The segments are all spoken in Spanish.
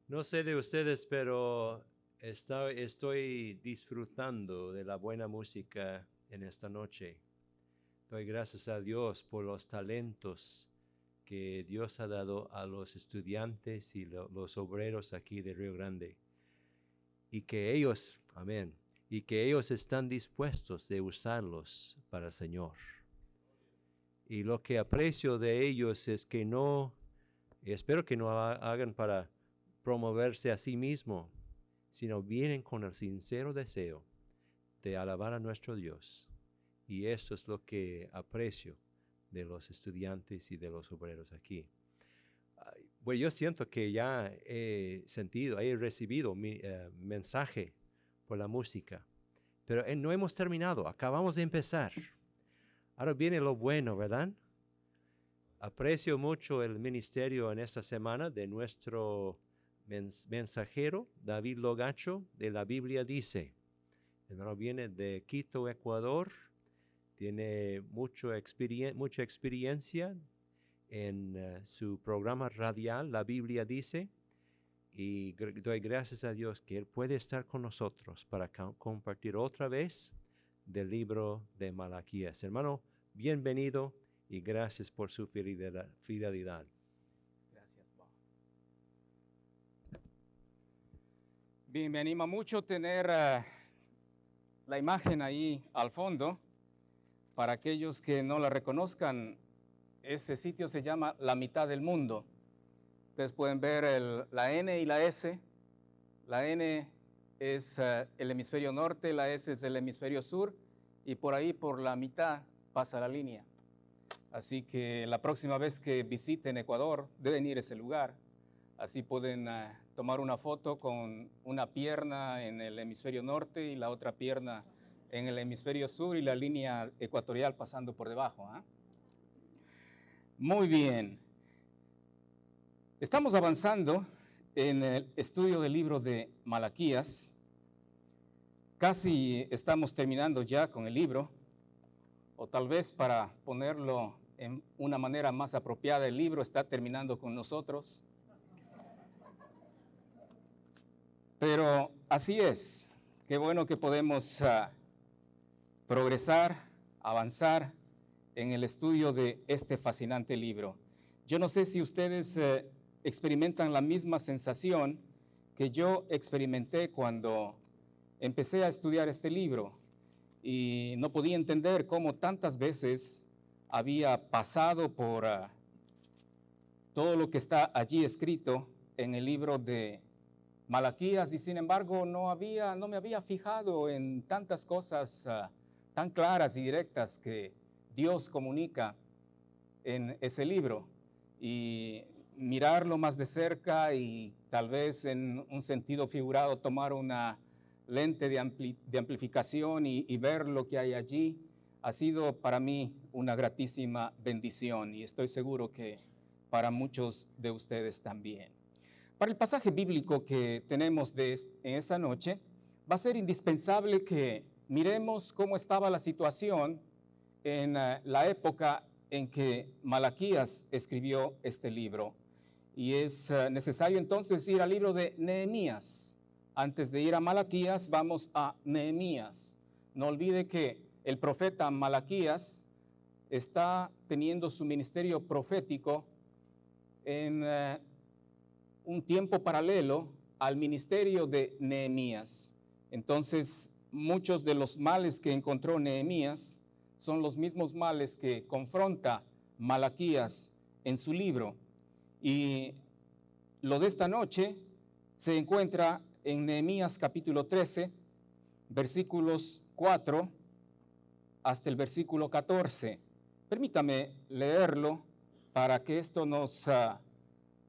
No sé de ustedes, pero estoy disfrutando de la buena música en esta noche. Doy gracias a Dios por los talentos que Dios ha dado a los estudiantes y los obreros aquí de Río Grande. Y que ellos, amén, y que ellos están dispuestos de usarlos para el Señor. Y lo que aprecio de ellos es que espero que no hagan para promoverse a sí mismo, sino vienen con el sincero deseo de alabar a nuestro Dios. Y eso es lo que aprecio de los estudiantes y de los obreros aquí. Bueno, yo siento que ya he recibido mi mensaje por la música, pero no hemos terminado, acabamos de empezar. Ahora viene lo bueno, ¿verdad? Aprecio mucho el ministerio en esta semana de nuestro mensajero, David Logacho, de la Biblia Dice. El hermano viene de Quito, Ecuador, tiene mucha experiencia en su programa radial, La Biblia Dice, y doy gracias a Dios que Él puede estar con nosotros para compartir otra vez del libro de Malaquías. Hermano, bienvenido y gracias por su fidelidad. Gracias, Bob. Bien, me anima mucho tener la imagen ahí al fondo. Para aquellos que no la reconozcan, ese sitio se llama La Mitad del Mundo. Ustedes pueden ver la N y la S. La N es el hemisferio norte, la S es el hemisferio sur, y por ahí, por la mitad, pasa la línea. Así que la próxima vez que visiten Ecuador, deben ir a ese lugar. Así pueden tomar una foto con una pierna en el hemisferio norte y la otra pierna en el hemisferio sur y la línea ecuatorial pasando por debajo. Muy bien. Estamos avanzando en el estudio del libro de Malaquías. Casi estamos terminando ya con el libro, o tal vez para ponerlo en una manera más apropiada, el libro está terminando con nosotros. Pero así es, qué bueno que podemos progresar, avanzar en el estudio de este fascinante libro. Yo no sé si ustedes experimentan la misma sensación que yo experimenté cuando empecé a estudiar este libro y no podía entender cómo tantas veces había pasado por todo lo que está allí escrito en el libro de Malaquías y sin embargo no me había fijado en tantas cosas tan claras y directas que Dios comunica en ese libro, y mirarlo más de cerca y tal vez en un sentido figurado tomar una lente de amplificación y ver lo que hay allí ha sido para mí una gratísima bendición, y estoy seguro que para muchos de ustedes también. Para el pasaje bíblico que tenemos en esta noche, va a ser indispensable que miremos cómo estaba la situación en la época en que Malaquías escribió este libro. Y es necesario entonces ir al libro de Nehemías. Antes de ir a Malaquías, vamos a Nehemías. No olvide que el profeta Malaquías está teniendo su ministerio profético en un tiempo paralelo al ministerio de Nehemías. Entonces, muchos de los males que encontró Nehemías son los mismos males que confronta Malaquías en su libro. Y lo de esta noche se encuentra en Nehemías capítulo 13, versículos 4 hasta el versículo 14. Permítame leerlo para que esto nos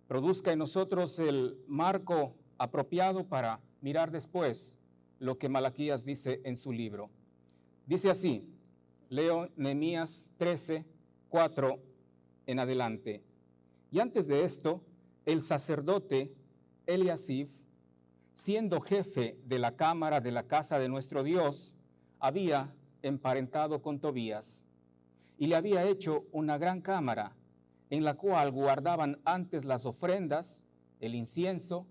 produzca en nosotros el marco apropiado para mirar después lo que Malaquías dice en su libro. Dice así, leo Nehemías 13, 4 en adelante. Y antes de esto, el sacerdote Eliasib, siendo jefe de la cámara de la casa de nuestro Dios, había emparentado con Tobías y le había hecho una gran cámara en la cual guardaban antes las ofrendas, el incienso,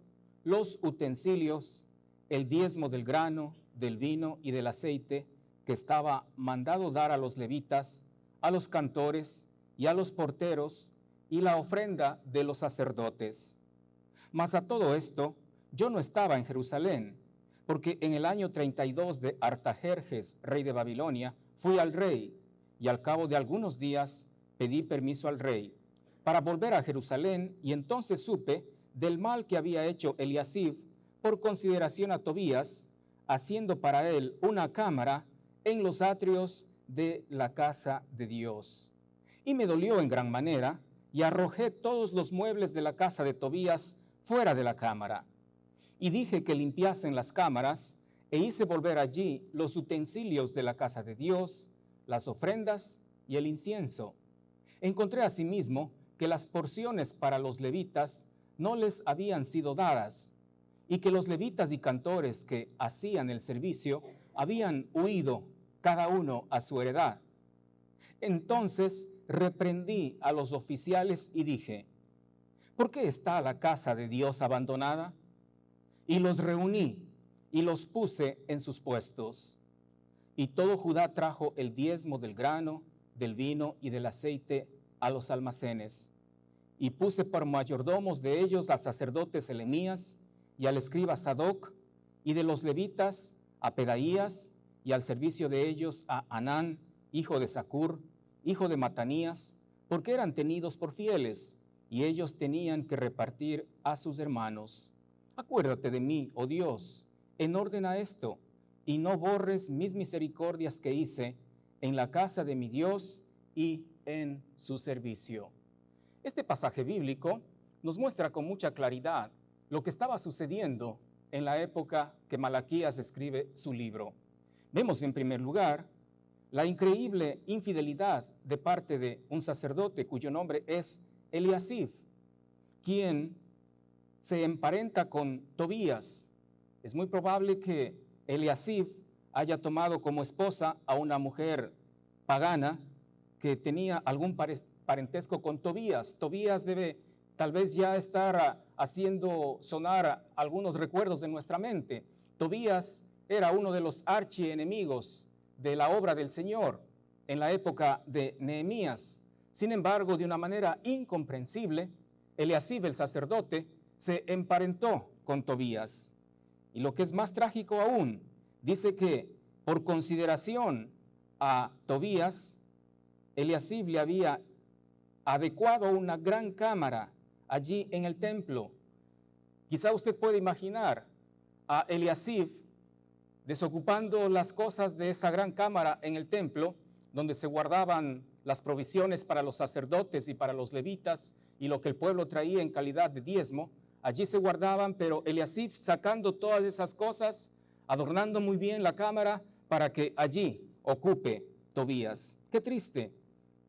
los utensilios, el diezmo del grano, del vino y del aceite que estaba mandado dar a los levitas, a los cantores y a los porteros, y la ofrenda de los sacerdotes. Mas a todo esto yo no estaba en Jerusalén, porque en el año 32 de Artajerjes, rey de Babilonia, fui al rey, y al cabo de algunos días pedí permiso al rey para volver a Jerusalén, y entonces supe del mal que había hecho Eliasib por consideración a Tobías, haciendo para él una cámara en los atrios de la casa de Dios. Y me dolió en gran manera, y arrojé todos los muebles de la casa de Tobías fuera de la cámara. Y dije que limpiasen las cámaras, e hice volver allí los utensilios de la casa de Dios, las ofrendas y el incienso. Encontré asimismo que las porciones para los levitas no les habían sido dadas, y que los levitas y cantores que hacían el servicio habían huido cada uno a su heredad. Entonces reprendí a los oficiales y dije: ¿por qué está la casa de Dios abandonada? Y los reuní y los puse en sus puestos. Y todo Judá trajo el diezmo del grano, del vino y del aceite a los almacenes. Y puse por mayordomos de ellos al sacerdote Selemías y al escriba Sadoc, y de los levitas a Pedaías, y al servicio de ellos a Anán, hijo de Zacur, hijo de Matanías, porque eran tenidos por fieles, y ellos tenían que repartir a sus hermanos. Acuérdate de mí, oh Dios, en orden a esto, y no borres mis misericordias que hice en la casa de mi Dios y en su servicio. Este pasaje bíblico nos muestra con mucha claridad lo que estaba sucediendo en la época que Malaquías escribe su libro. Vemos en primer lugar la increíble infidelidad de parte de un sacerdote cuyo nombre es Eliasib, quien se emparenta con Tobías. Es muy probable que Eliasib haya tomado como esposa a una mujer pagana que tenía algún parentesco con Tobías. Tobías debe tal vez ya estar haciendo sonar algunos recuerdos de nuestra mente. Tobías era uno de los archienemigos de la obra del Señor en la época de Nehemías. Sin embargo, de una manera incomprensible, Eliasib, el sacerdote, se emparentó con Tobías. Y lo que es más trágico aún, dice que por consideración a Tobías, Eliasib le había adecuado una gran cámara allí en el templo. Quizá usted puede imaginar a Eliasib desocupando las cosas de esa gran cámara en el templo, donde se guardaban las provisiones para los sacerdotes y para los levitas y lo que el pueblo traía en calidad de diezmo. Allí se guardaban, pero Eliasib sacando todas esas cosas, adornando muy bien la cámara para que allí ocupe Tobías. Qué triste,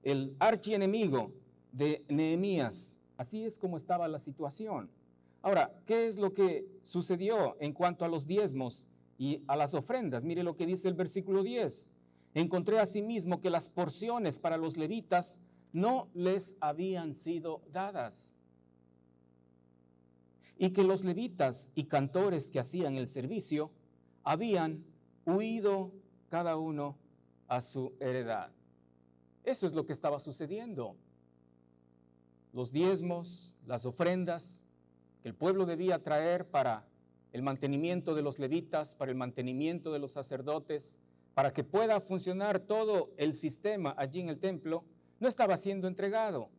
el archienemigo de Nehemías. Así es como estaba la situación. Ahora, ¿qué es lo que sucedió en cuanto a los diezmos y a las ofrendas? Mire lo que dice el versículo 10. Encontré asimismo que las porciones para los levitas no les habían sido dadas, y que los levitas y cantores que hacían el servicio habían huido cada uno a su heredad. Eso es lo que estaba sucediendo. Los diezmos, las ofrendas que el pueblo debía traer para el mantenimiento de los levitas, para el mantenimiento de los sacerdotes, para que pueda funcionar todo el sistema allí en el templo, no estaba siendo entregado.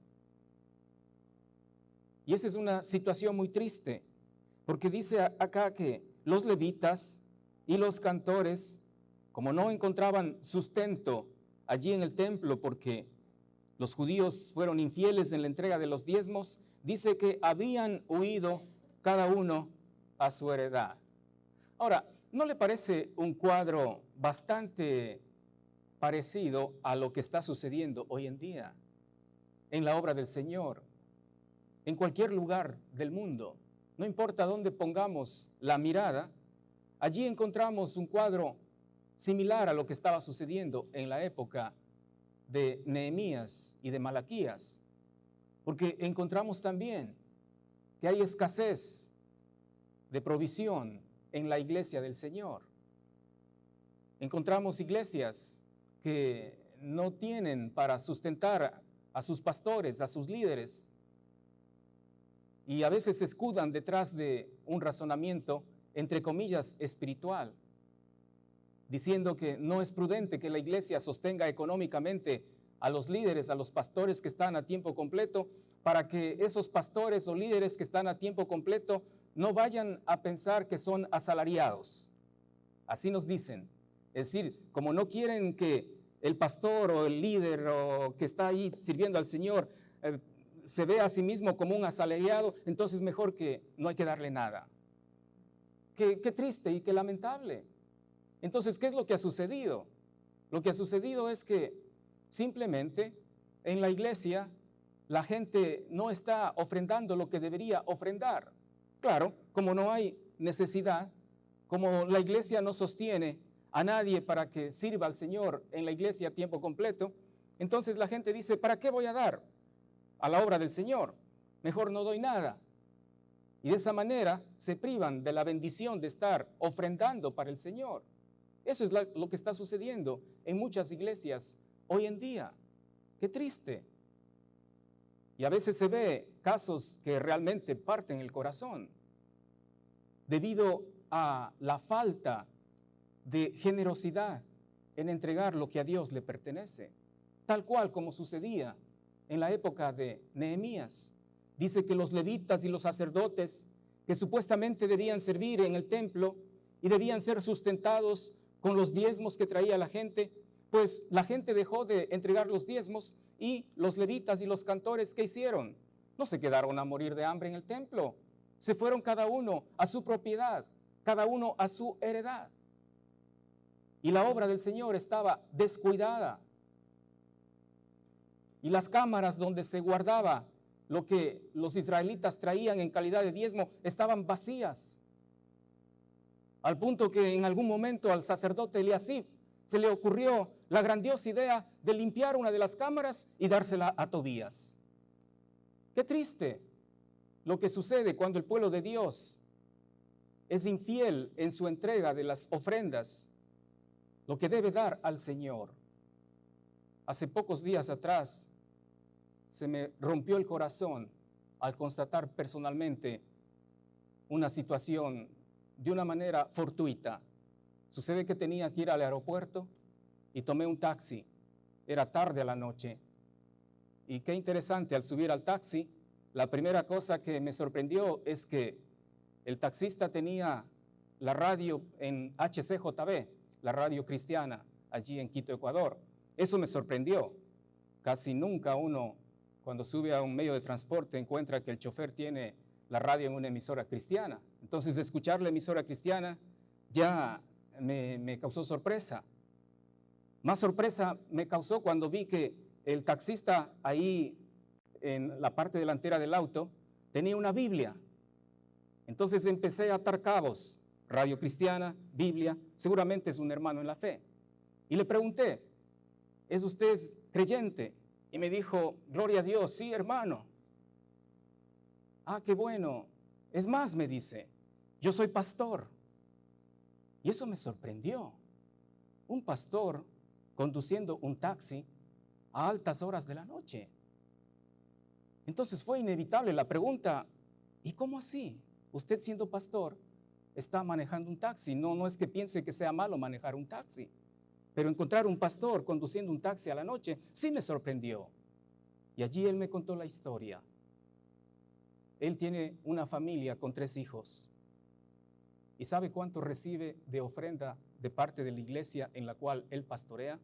Y esa es una situación muy triste, porque dice acá que los levitas y los cantores, como no encontraban sustento allí en el templo porque los judíos fueron infieles en la entrega de los diezmos, dice que habían huido cada uno a su heredad. Ahora, ¿no le parece un cuadro bastante parecido a lo que está sucediendo hoy en día en la obra del Señor? En cualquier lugar del mundo, no importa dónde pongamos la mirada, allí encontramos un cuadro similar a lo que estaba sucediendo en la época de Nehemías y de Malaquías, porque encontramos también que hay escasez de provisión en la iglesia del Señor. Encontramos iglesias que no tienen para sustentar a sus pastores, a sus líderes, y a veces se escudan detrás de un razonamiento, entre comillas, espiritual, diciendo que no es prudente que la iglesia sostenga económicamente a los líderes, a los pastores que están a tiempo completo, para que esos pastores o líderes que están a tiempo completo no vayan a pensar que son asalariados. Así nos dicen. Es decir, como no quieren que el pastor o el líder o que está ahí sirviendo al Señor se vea a sí mismo como un asalariado, entonces mejor que no hay que darle nada. Qué triste y qué lamentable. Entonces, ¿qué es lo que ha sucedido? Lo que ha sucedido es que simplemente en la iglesia la gente no está ofrendando lo que debería ofrendar. Claro, como no hay necesidad, como la iglesia no sostiene a nadie para que sirva al Señor en la iglesia a tiempo completo, entonces la gente dice, ¿para qué voy a dar a la obra del Señor? Mejor no doy nada. Y de esa manera se privan de la bendición de estar ofrendando para el Señor. Eso es lo que está sucediendo en muchas iglesias hoy en día. Qué triste. Y a veces se ve casos que realmente parten el corazón debido a la falta de generosidad en entregar lo que a Dios le pertenece, tal cual como sucedía en la época de Nehemías. Dice que los levitas y los sacerdotes que supuestamente debían servir en el templo y debían ser sustentados con los diezmos que traía la gente, pues la gente dejó de entregar los diezmos y los levitas y los cantores, ¿qué hicieron? No se quedaron a morir de hambre en el templo, se fueron cada uno a su propiedad, cada uno a su heredad. Y la obra del Señor estaba descuidada. Y las cámaras donde se guardaba lo que los israelitas traían en calidad de diezmo estaban vacías. Al punto que en algún momento al sacerdote Eliasib se le ocurrió la grandiosa idea de limpiar una de las cámaras y dársela a Tobías. Qué triste lo que sucede cuando el pueblo de Dios es infiel en su entrega de las ofrendas, lo que debe dar al Señor. Hace pocos días atrás se me rompió el corazón al constatar personalmente una situación de una manera fortuita. Sucede que tenía que ir al aeropuerto y tomé un taxi. Era tarde a la noche. Y qué interesante, al subir al taxi, la primera cosa que me sorprendió es que el taxista tenía la radio en HCJB, la radio cristiana, allí en Quito, Ecuador. Eso me sorprendió. Casi nunca uno, cuando sube a un medio de transporte, encuentra que el chofer tiene la radio en una emisora cristiana. Entonces, de escuchar la emisora cristiana ya me causó sorpresa. Más sorpresa me causó cuando vi que el taxista ahí en la parte delantera del auto tenía una Biblia. Entonces empecé a atar cabos, radio cristiana, Biblia, seguramente es un hermano en la fe. Y le pregunté, ¿es usted creyente? Y me dijo, gloria a Dios, sí, hermano. Ah, qué bueno. Es más, me dice, yo soy pastor. Y eso me sorprendió. Un pastor conduciendo un taxi a altas horas de la noche. Entonces fue inevitable la pregunta, ¿y cómo así? Usted siendo pastor está manejando un taxi. No es que piense que sea malo manejar un taxi, pero encontrar un pastor conduciendo un taxi a la noche sí me sorprendió. Y allí él me contó la historia. Él tiene una familia con 3 hijos. ¿Y sabe cuánto recibe de ofrenda de parte de la iglesia en la cual él pastorea?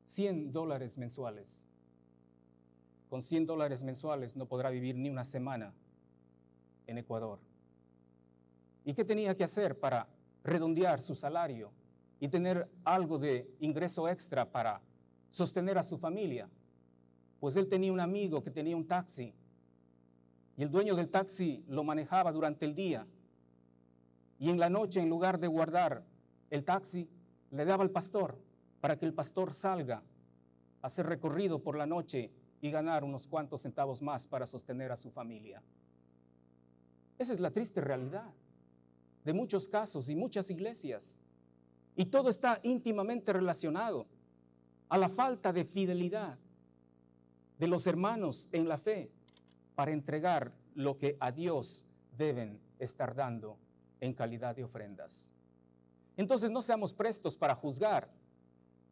$100 mensuales. Con $100 mensuales no podrá vivir ni una semana en Ecuador. ¿Y qué tenía que hacer para redondear su salario y tener algo de ingreso extra para sostener a su familia? Pues él tenía un amigo que tenía un taxi y el dueño del taxi lo manejaba durante el día. Y en la noche, en lugar de guardar el taxi, le daba al pastor para que el pastor salga a hacer recorrido por la noche y ganar unos cuantos centavos más para sostener a su familia. Esa es la triste realidad. de muchos casos y muchas iglesias. Y todo está íntimamente relacionado a la falta de fidelidad de los hermanos en la fe para entregar lo que a Dios deben estar dando en calidad de ofrendas. Entonces no seamos prestos para juzgar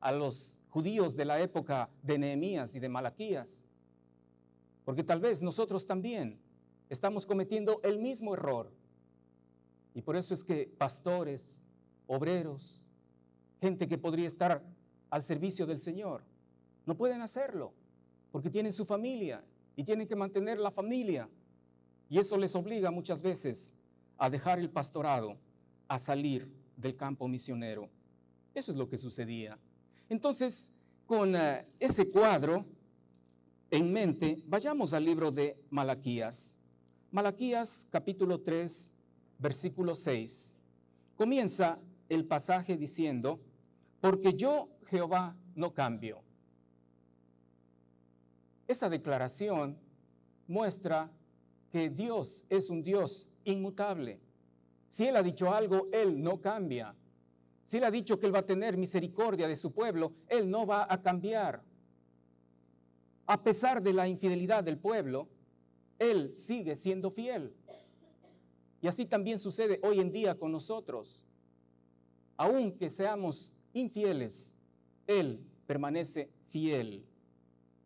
a los judíos de la época de Nehemías y de Malaquías, porque tal vez nosotros también estamos cometiendo el mismo error. Y por eso es que pastores, obreros, gente que podría estar al servicio del Señor, no pueden hacerlo, porque tienen su familia y tienen que mantener la familia. Y eso les obliga muchas veces a dejar el pastorado, a salir del campo misionero. Eso es lo que sucedía. Entonces, con ese cuadro en mente, vayamos al libro de Malaquías. Malaquías capítulo 3, versículo 6. Comienza el pasaje diciendo, porque yo, Jehová, no cambio. Esa declaración muestra que Dios es un Dios inmutable. Si Él ha dicho algo, Él no cambia. Si Él ha dicho que Él va a tener misericordia de su pueblo, Él no va a cambiar. A pesar de la infidelidad del pueblo, Él sigue siendo fiel. Y así también sucede hoy en día con nosotros. Aunque seamos infieles, Él permanece fiel.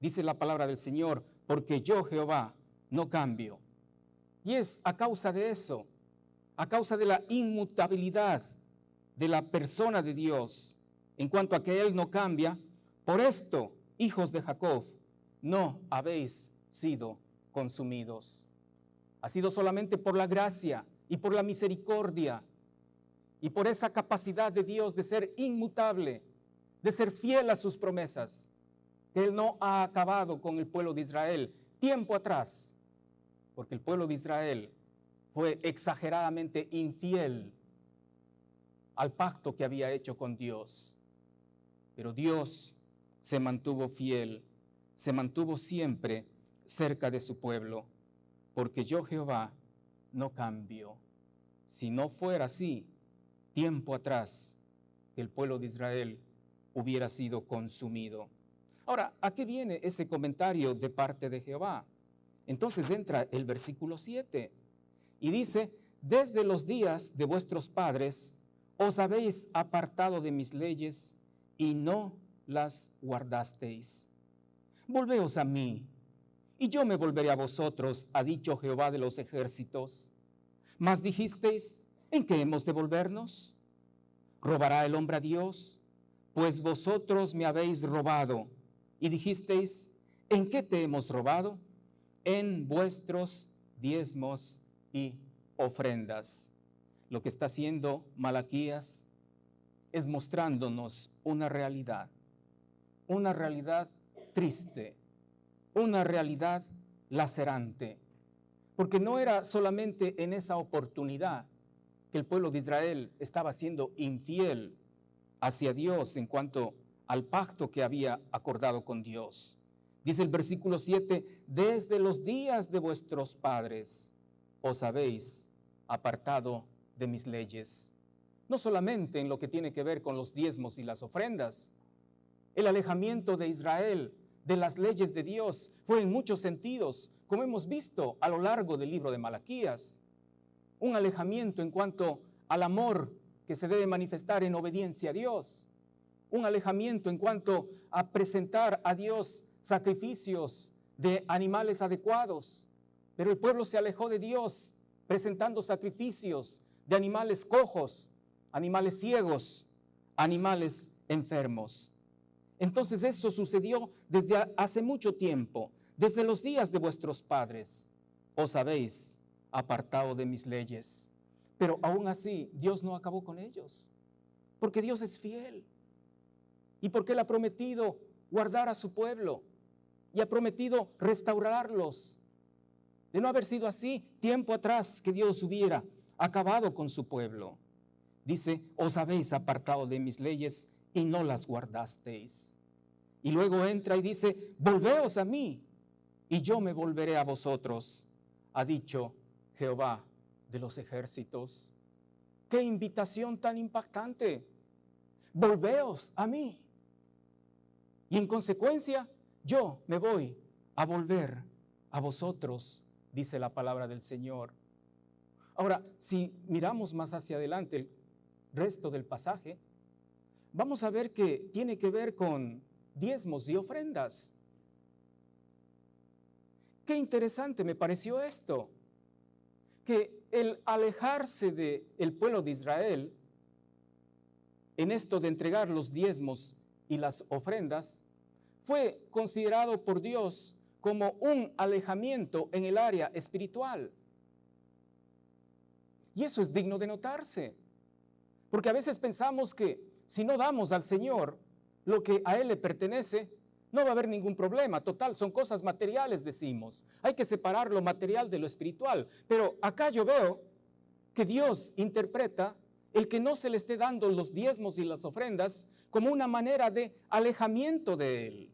Dice la palabra del Señor, porque yo, Jehová, no cambio. Y es a causa de eso, a causa de la inmutabilidad de la persona de Dios, en cuanto a que Él no cambia, por esto, hijos de Jacob, no habéis sido consumidos. Ha sido solamente por la gracia y por la misericordia y por esa capacidad de Dios de ser inmutable, de ser fiel a sus promesas, que Él no ha acabado con el pueblo de Israel tiempo atrás, porque el pueblo de Israel fue exageradamente infiel al pacto que había hecho con Dios. Pero Dios se mantuvo fiel, se mantuvo siempre cerca de su pueblo, porque yo, Jehová, no cambio. Si no fuera así, tiempo atrás, el pueblo de Israel hubiera sido consumido. Ahora, ¿a qué viene ese comentario de parte de Jehová? Entonces entra el versículo 7 y dice, desde los días de vuestros padres os habéis apartado de mis leyes y no las guardasteis. Volveos a mí, y yo me volveré a vosotros, ha dicho Jehová de los ejércitos. Mas dijisteis, ¿en qué hemos de volvernos? ¿Robará el hombre a Dios? Pues vosotros me habéis robado. Y dijisteis, ¿en qué te hemos robado? En vuestros diezmos y ofrendas. Lo que está haciendo Malaquías es mostrándonos una realidad triste, una realidad lacerante, porque no era solamente en esa oportunidad que el pueblo de Israel estaba siendo infiel hacia Dios en cuanto al pacto que había acordado con Dios. Dice el versículo 7, desde los días de vuestros padres os habéis apartado de mis leyes. No solamente en lo que tiene que ver con los diezmos y las ofrendas. El alejamiento de Israel de las leyes de Dios fue en muchos sentidos, como hemos visto a lo largo del libro de Malaquías. Un alejamiento en cuanto al amor que se debe manifestar en obediencia a Dios. Un alejamiento en cuanto a presentar a Dios sacrificios de animales adecuados. Pero el pueblo se alejó de Dios presentando sacrificios de animales cojos, animales ciegos, animales enfermos. Entonces eso sucedió desde hace mucho tiempo, desde los días de vuestros padres. Os habéis apartado de mis leyes. Pero aún así, Dios no acabó con ellos, porque Dios es fiel y porque Él ha prometido guardar a su pueblo y ha prometido restaurarlos. De no haber sido así, tiempo atrás que Dios hubiera acabado con su pueblo. Dice, os habéis apartado de mis leyes y no las guardasteis. Y luego entra y dice, volveos a mí y yo me volveré a vosotros, ha dicho Jehová de los ejércitos. ¡Qué invitación tan impactante! Volveos a mí. Y en consecuencia, yo me voy a volver a vosotros, dice la palabra del Señor. Ahora, si miramos más hacia adelante el resto del pasaje, vamos a ver que tiene que ver con diezmos y ofrendas. Qué interesante me pareció esto, que el alejarse del pueblo de Israel en esto de entregar los diezmos y las ofrendas fue considerado por Dios como un alejamiento en el área espiritual. Y eso es digno de notarse, porque a veces pensamos que si no damos al Señor lo que a Él le pertenece, no va a haber ningún problema. Total, son cosas materiales, decimos. Hay que separar lo material de lo espiritual. Pero acá yo veo que Dios interpreta el que no se le esté dando los diezmos y las ofrendas como una manera de alejamiento de Él.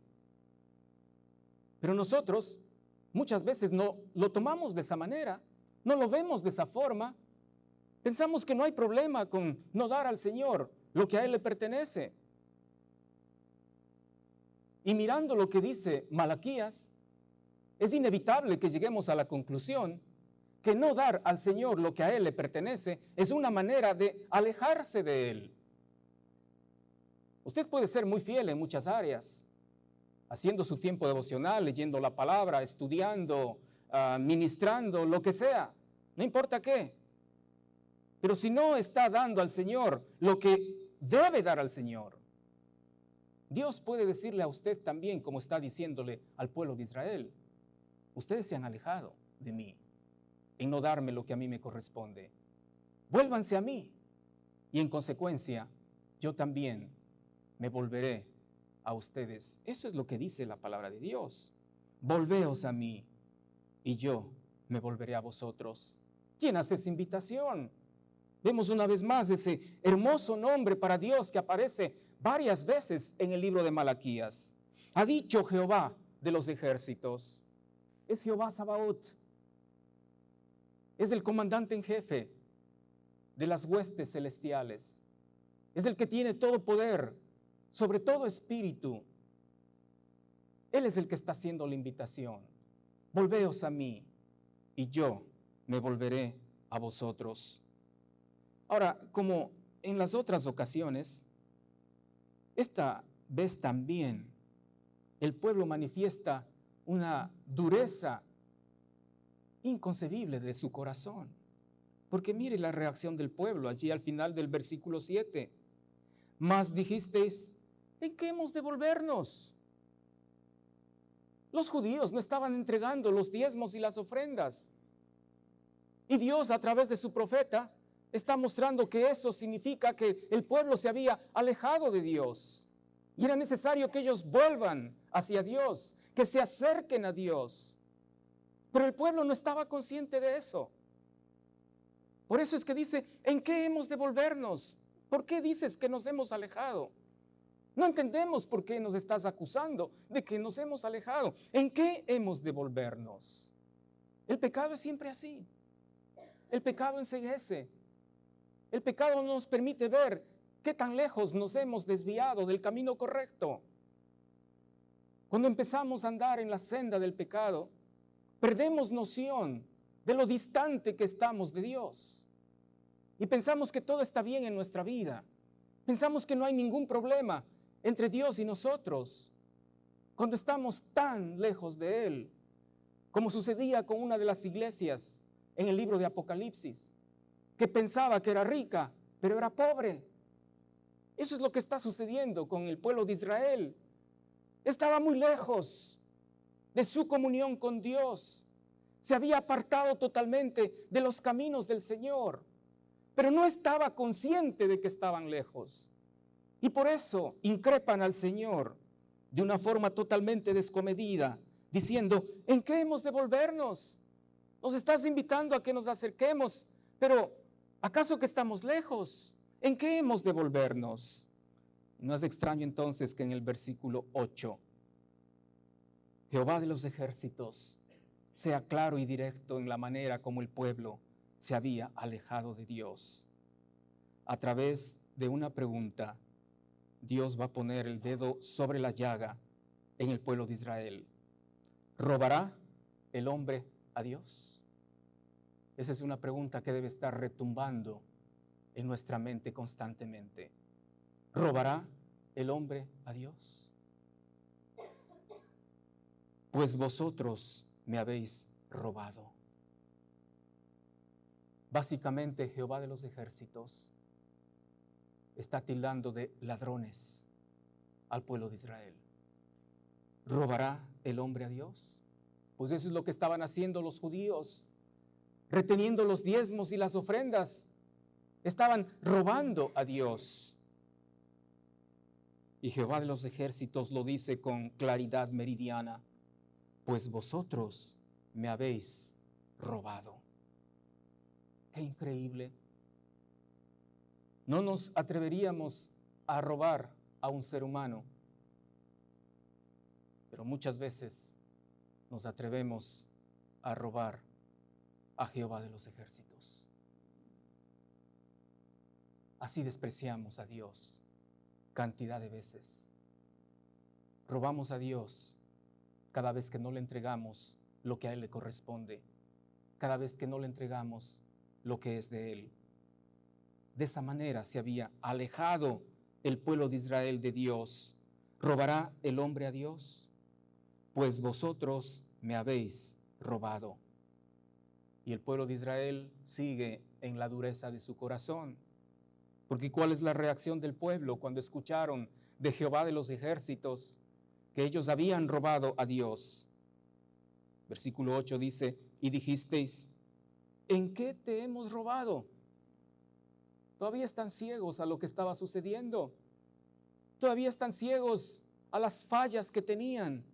Pero nosotros muchas veces no lo tomamos de esa manera, no lo vemos de esa forma. Pensamos que no hay problema con no dar al Señor lo que a Él le pertenece. Y mirando lo que dice Malaquías, es inevitable que lleguemos a la conclusión que no dar al Señor lo que a Él le pertenece es una manera de alejarse de Él. Usted puede ser muy fiel en muchas áreas, haciendo su tiempo devocional, leyendo la palabra, estudiando, ministrando, lo que sea, no importa qué. Pero si no está dando al Señor lo que debe dar al Señor, Dios puede decirle a usted también, como está diciéndole al pueblo de Israel: ustedes se han alejado de mí en no darme lo que a mí me corresponde. Vuélvanse a mí y en consecuencia yo también me volveré a ustedes. Eso es lo que dice la palabra de Dios. Volveos a mí y yo me volveré a vosotros. ¿Quién hace esa invitación? Vemos una vez más ese hermoso nombre para Dios que aparece varias veces en el libro de Malaquías. Ha dicho Jehová de los ejércitos. Es Jehová Sabaoth. Es el comandante en jefe de las huestes celestiales. Es el que tiene todo poder, sobre todo espíritu. Él es el que está haciendo la invitación. Volveos a mí y yo me volveré a vosotros. Ahora, como en las otras ocasiones, esta vez también el pueblo manifiesta una dureza inconcebible de su corazón. Porque mire la reacción del pueblo allí al final del versículo 7. Mas dijisteis: ¿en qué hemos de volvernos? Los judíos no estaban entregando los diezmos y las ofrendas. Y Dios, a través de su profeta, está mostrando que eso significa que el pueblo se había alejado de Dios. Y era necesario que ellos vuelvan hacia Dios, que se acerquen a Dios. Pero el pueblo no estaba consciente de eso. Por eso es que dice: ¿en qué hemos de volvernos? ¿Por qué dices que nos hemos alejado? No entendemos por qué nos estás acusando de que nos hemos alejado. ¿En qué hemos de volvernos? El pecado es siempre así. El pecado enceguece. El pecado no nos permite ver qué tan lejos nos hemos desviado del camino correcto. Cuando empezamos a andar en la senda del pecado, perdemos noción de lo distante que estamos de Dios. Y pensamos que todo está bien en nuestra vida. Pensamos que no hay ningún problema entre Dios y nosotros, cuando estamos tan lejos de Él, como sucedía con una de las iglesias en el libro de Apocalipsis, que pensaba que era rica, pero era pobre. Eso es lo que está sucediendo con el pueblo de Israel. Estaba muy lejos de su comunión con Dios. Se había apartado totalmente de los caminos del Señor, pero no estaba consciente de que estaban lejos. Y por eso increpan al Señor de una forma totalmente descomedida, diciendo: ¿en qué hemos de volvernos? Nos estás invitando a que nos acerquemos, pero ¿acaso que estamos lejos? ¿En qué hemos de volvernos? No es extraño entonces que en el versículo 8, Jehová de los ejércitos sea claro y directo en la manera como el pueblo se había alejado de Dios. a través de una pregunta, Dios va a poner el dedo sobre la llaga en el pueblo de Israel. ¿Robará el hombre a Dios? Esa es una pregunta que debe estar retumbando en nuestra mente constantemente. ¿Robará el hombre a Dios? Pues vosotros me habéis robado. Básicamente, Jehová de los ejércitos está tildando de ladrones al pueblo de Israel. ¿Robará el hombre a Dios? Pues eso es lo que estaban haciendo los judíos, reteniendo los diezmos y las ofrendas. Estaban robando a Dios. Y Jehová de los ejércitos lo dice con claridad meridiana: pues vosotros me habéis robado. ¡Qué increíble! No nos atreveríamos a robar a un ser humano, pero muchas veces nos atrevemos a robar a Jehová de los ejércitos. Así despreciamos a Dios cantidad de veces. Robamos a Dios cada vez que no le entregamos lo que a Él le corresponde, cada vez que no le entregamos lo que es de Él. De esa manera se había alejado el pueblo de Israel de Dios. ¿Robará el hombre a Dios? Pues vosotros me habéis robado. Y el pueblo de Israel sigue en la dureza de su corazón. Porque ¿cuál es la reacción del pueblo cuando escucharon de Jehová de los ejércitos que ellos habían robado a Dios? Versículo 8 dice: y dijisteis, ¿en qué te hemos robado? Todavía están ciegos a lo que estaba sucediendo. Todavía están ciegos a las fallas que tenían.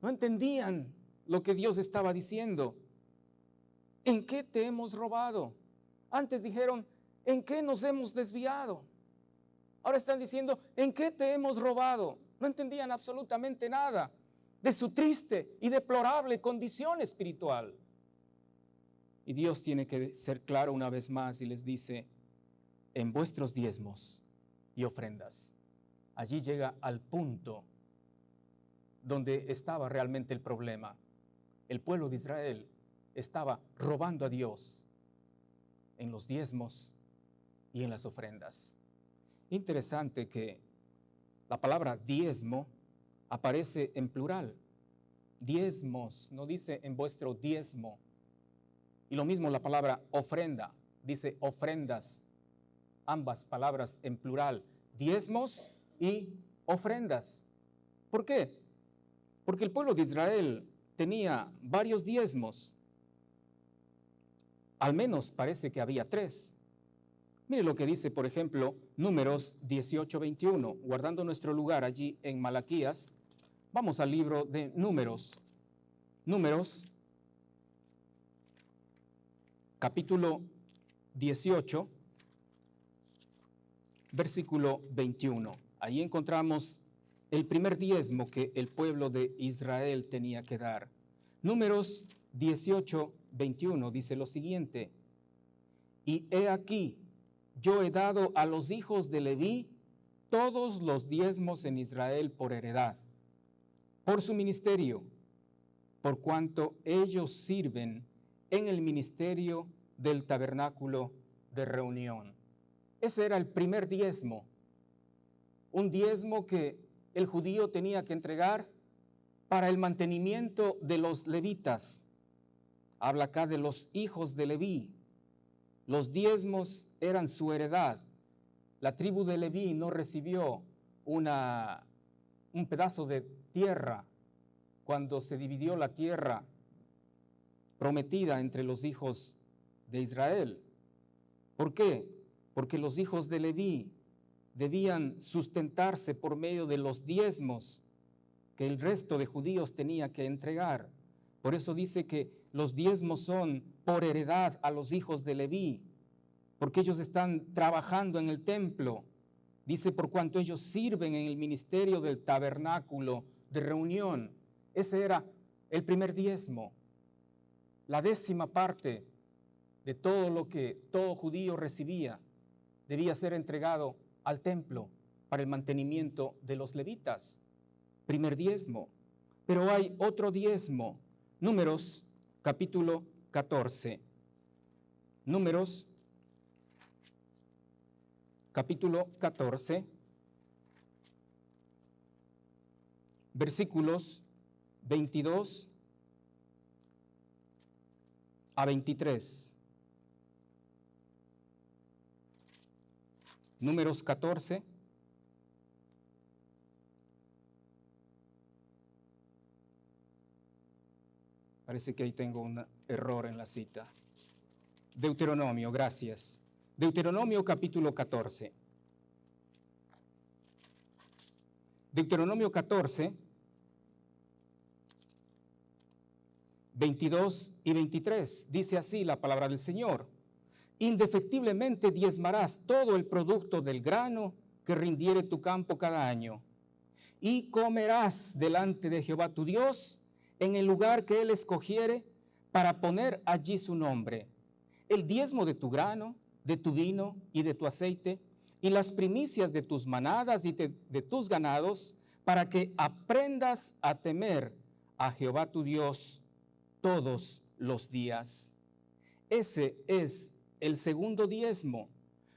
No entendían lo que Dios estaba diciendo. ¿En qué te hemos robado? Antes dijeron, ¿en qué nos hemos desviado? Ahora están diciendo, ¿en qué te hemos robado? No entendían absolutamente nada de su triste y deplorable condición espiritual. Y Dios tiene que ser claro una vez más y les dice, en vuestros diezmos y ofrendas. Allí llega al punto donde estaba realmente el problema. El pueblo de Israel estaba robando a Dios en los diezmos y en las ofrendas. Interesante que la palabra diezmo aparece en plural. Diezmos, no dice en vuestro diezmo. Y lo mismo la palabra ofrenda, dice ofrendas. Ambas palabras en plural, diezmos y ofrendas. ¿Por qué? Porque el pueblo de Israel tenía varios diezmos. Al menos parece que había 3. Mire lo que dice, por ejemplo, Números 18:21. Guardando nuestro lugar allí en Malaquías, vamos al libro de Números. Números, capítulo 18, versículo 21. Ahí encontramos el primer diezmo que el pueblo de Israel tenía que dar. Números 18:21 dice lo siguiente: y he aquí, yo he dado a los hijos de Leví todos los diezmos en Israel por heredad, por su ministerio, por cuanto ellos sirven en el ministerio del tabernáculo de reunión. Ese era el primer diezmo, un diezmo que el judío tenía que entregar para el mantenimiento de los levitas. Habla acá de los hijos de Leví. Los diezmos eran su heredad. La tribu de Leví no recibió un pedazo de tierra cuando se dividió la tierra prometida entre los hijos de Israel. ¿Por qué? Porque los hijos de Leví debían sustentarse por medio de los diezmos que el resto de judíos tenía que entregar. Por eso dice que los diezmos son por heredad a los hijos de Leví, porque ellos están trabajando en el templo. Dice, por cuanto ellos sirven en el ministerio del tabernáculo de reunión. Ese era el primer diezmo, la 10ª parte de todo lo que todo judío recibía debía ser entregado al templo para el mantenimiento de los levitas. Primer diezmo. Pero hay otro diezmo. Números capítulo 14. Números capítulo 14, versículos 22 a 23. Números 14. Parece que ahí tengo un error en la cita. Deuteronomio, gracias. Deuteronomio capítulo 14. Deuteronomio 14, 22 y 23. Dice así la palabra del Señor. Indefectiblemente diezmarás todo el producto del grano que rindiere tu campo cada año. Y comerás delante de Jehová tu Dios en el lugar que Él escogiere para poner allí su nombre. El diezmo de tu grano, de tu vino y de tu aceite, y las primicias de tus manadas y de tus ganados, para que aprendas a temer a Jehová tu Dios todos los días. Ese es el segundo diezmo.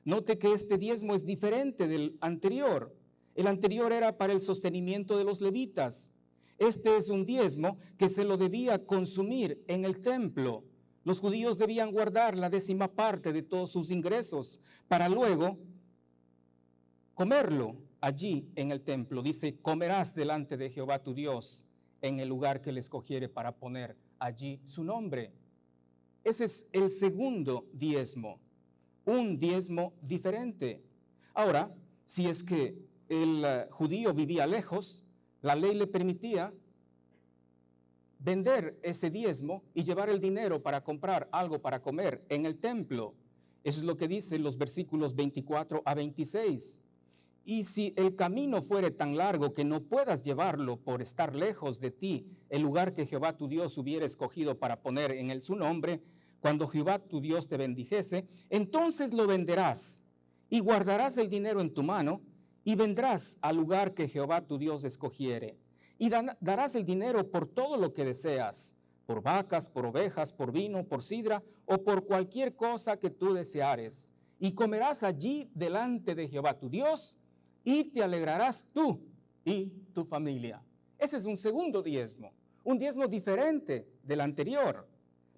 Note que este diezmo es diferente del anterior. El anterior era para el sostenimiento de los levitas. Este es un diezmo que se lo debía consumir en el templo. Los judíos debían guardar la 10ª parte de todos sus ingresos para luego comerlo allí en el templo. Dice, comerás delante de Jehová tu Dios en el lugar que Él escogiere para poner allí su nombre. Ese es el segundo diezmo, un diezmo diferente. Ahora, si es que el judío vivía lejos, la ley le permitía vender ese diezmo y llevar el dinero para comprar algo para comer en el templo. Eso es lo que dicen los versículos 24 a 26. Y si el camino fuere tan largo que no puedas llevarlo por estar lejos de ti, el lugar que Jehová tu Dios hubiera escogido para poner en él su nombre, cuando Jehová tu Dios te bendijese, entonces lo venderás y guardarás el dinero en tu mano y vendrás al lugar que Jehová tu Dios escogiere. Y darás el dinero por todo lo que deseas, por vacas, por ovejas, por vino, por sidra o por cualquier cosa que tú deseares. Y comerás allí delante de Jehová tu Dios y te alegrarás tú y tu familia. Ese es un segundo diezmo, un diezmo diferente del anterior.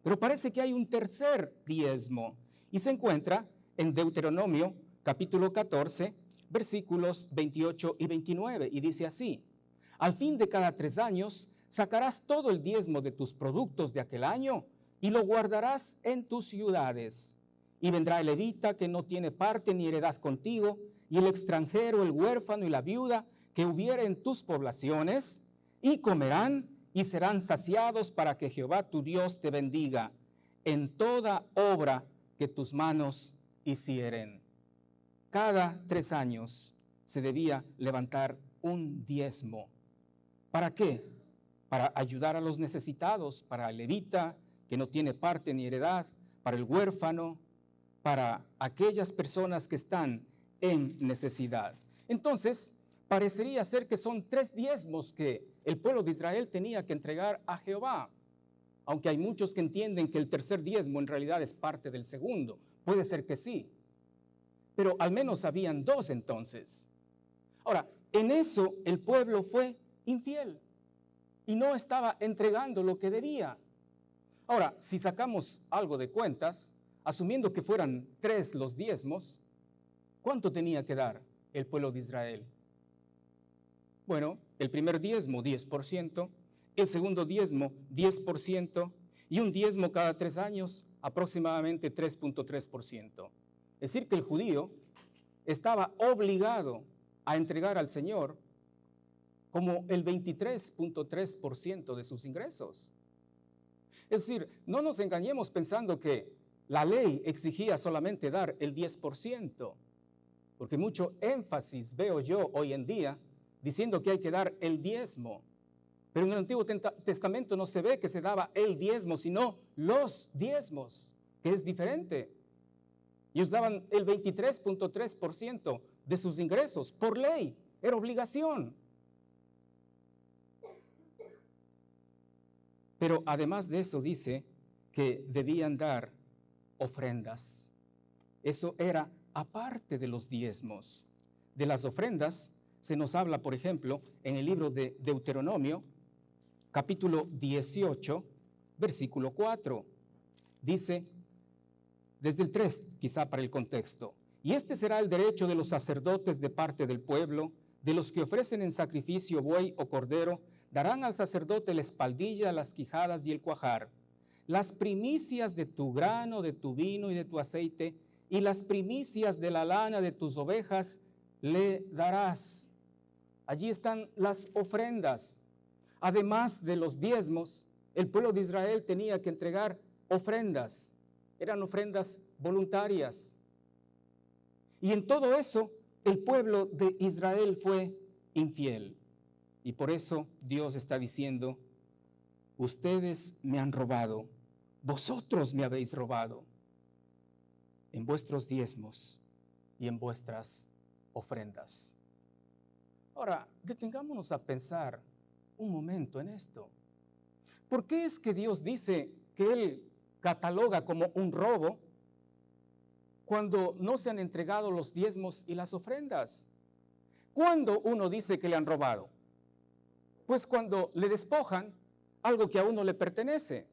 Pero parece que hay un tercer diezmo y se encuentra en Deuteronomio capítulo 14, versículos 28 y 29 y dice así. Al fin de cada 3 años sacarás todo el diezmo de tus productos de aquel año y lo guardarás en tus ciudades. Y vendrá el levita que no tiene parte ni heredad contigo, y el extranjero, el huérfano y la viuda que hubiere en tus poblaciones, y comerán y serán saciados para que Jehová tu Dios te bendiga en toda obra que tus manos hicieren. Cada 3 años se debía levantar un diezmo. ¿Para qué? Para ayudar a los necesitados, para el levita que no tiene parte ni heredad, para el huérfano, para aquellas personas que están en necesidad. Entonces, parecería ser que son 3 diezmos que el pueblo de Israel tenía que entregar a Jehová, aunque hay muchos que entienden que el tercer diezmo en realidad es parte del segundo. Puede ser que sí, pero al menos habían 2 entonces. Ahora, en eso el pueblo fue infiel y no estaba entregando lo que debía. Ahora, si sacamos algo de cuentas, asumiendo que fueran 3 los diezmos, ¿cuánto tenía que dar el pueblo de Israel? Bueno, el primer diezmo 10%, el segundo diezmo 10% y un diezmo cada 3 años aproximadamente 3.3%. Es decir, que el judío estaba obligado a entregar al Señor como el 23.3% de sus ingresos. Es decir, no nos engañemos pensando que la ley exigía solamente dar el 10%, porque mucho énfasis veo yo hoy en día diciendo que hay que dar el diezmo. Pero en el Antiguo Testamento no se ve que se daba el diezmo, sino los diezmos que es diferente. Ellos daban el 23.3% de sus ingresos por ley, era obligación. Pero además de eso dice que debían dar ofrendas. Eso era aparte de los diezmos. De las ofrendas se nos habla, por ejemplo, en el libro de Deuteronomio, capítulo 18, versículo 4. Dice, desde el 3, quizá para el contexto, y este será el derecho de los sacerdotes de parte del pueblo, de los que ofrecen en sacrificio buey o cordero, darán al sacerdote la espaldilla, las quijadas y el cuajar, las primicias de tu grano, de tu vino y de tu aceite, y las primicias de la lana de tus ovejas le darás. Allí están las ofrendas. Además de los diezmos, el pueblo de Israel tenía que entregar ofrendas. Eran ofrendas voluntarias. Y en todo eso, el pueblo de Israel fue infiel. Y por eso Dios está diciendo, ustedes me han robado, vosotros me habéis robado en vuestros diezmos y en vuestras ofrendas. Ahora, detengámonos a pensar un momento en esto. ¿Por qué es que Dios dice que Él cataloga como un robo cuando no se han entregado los diezmos y las ofrendas? ¿Cuándo uno dice que le han robado? Pues cuando le despojan algo que a uno le pertenece.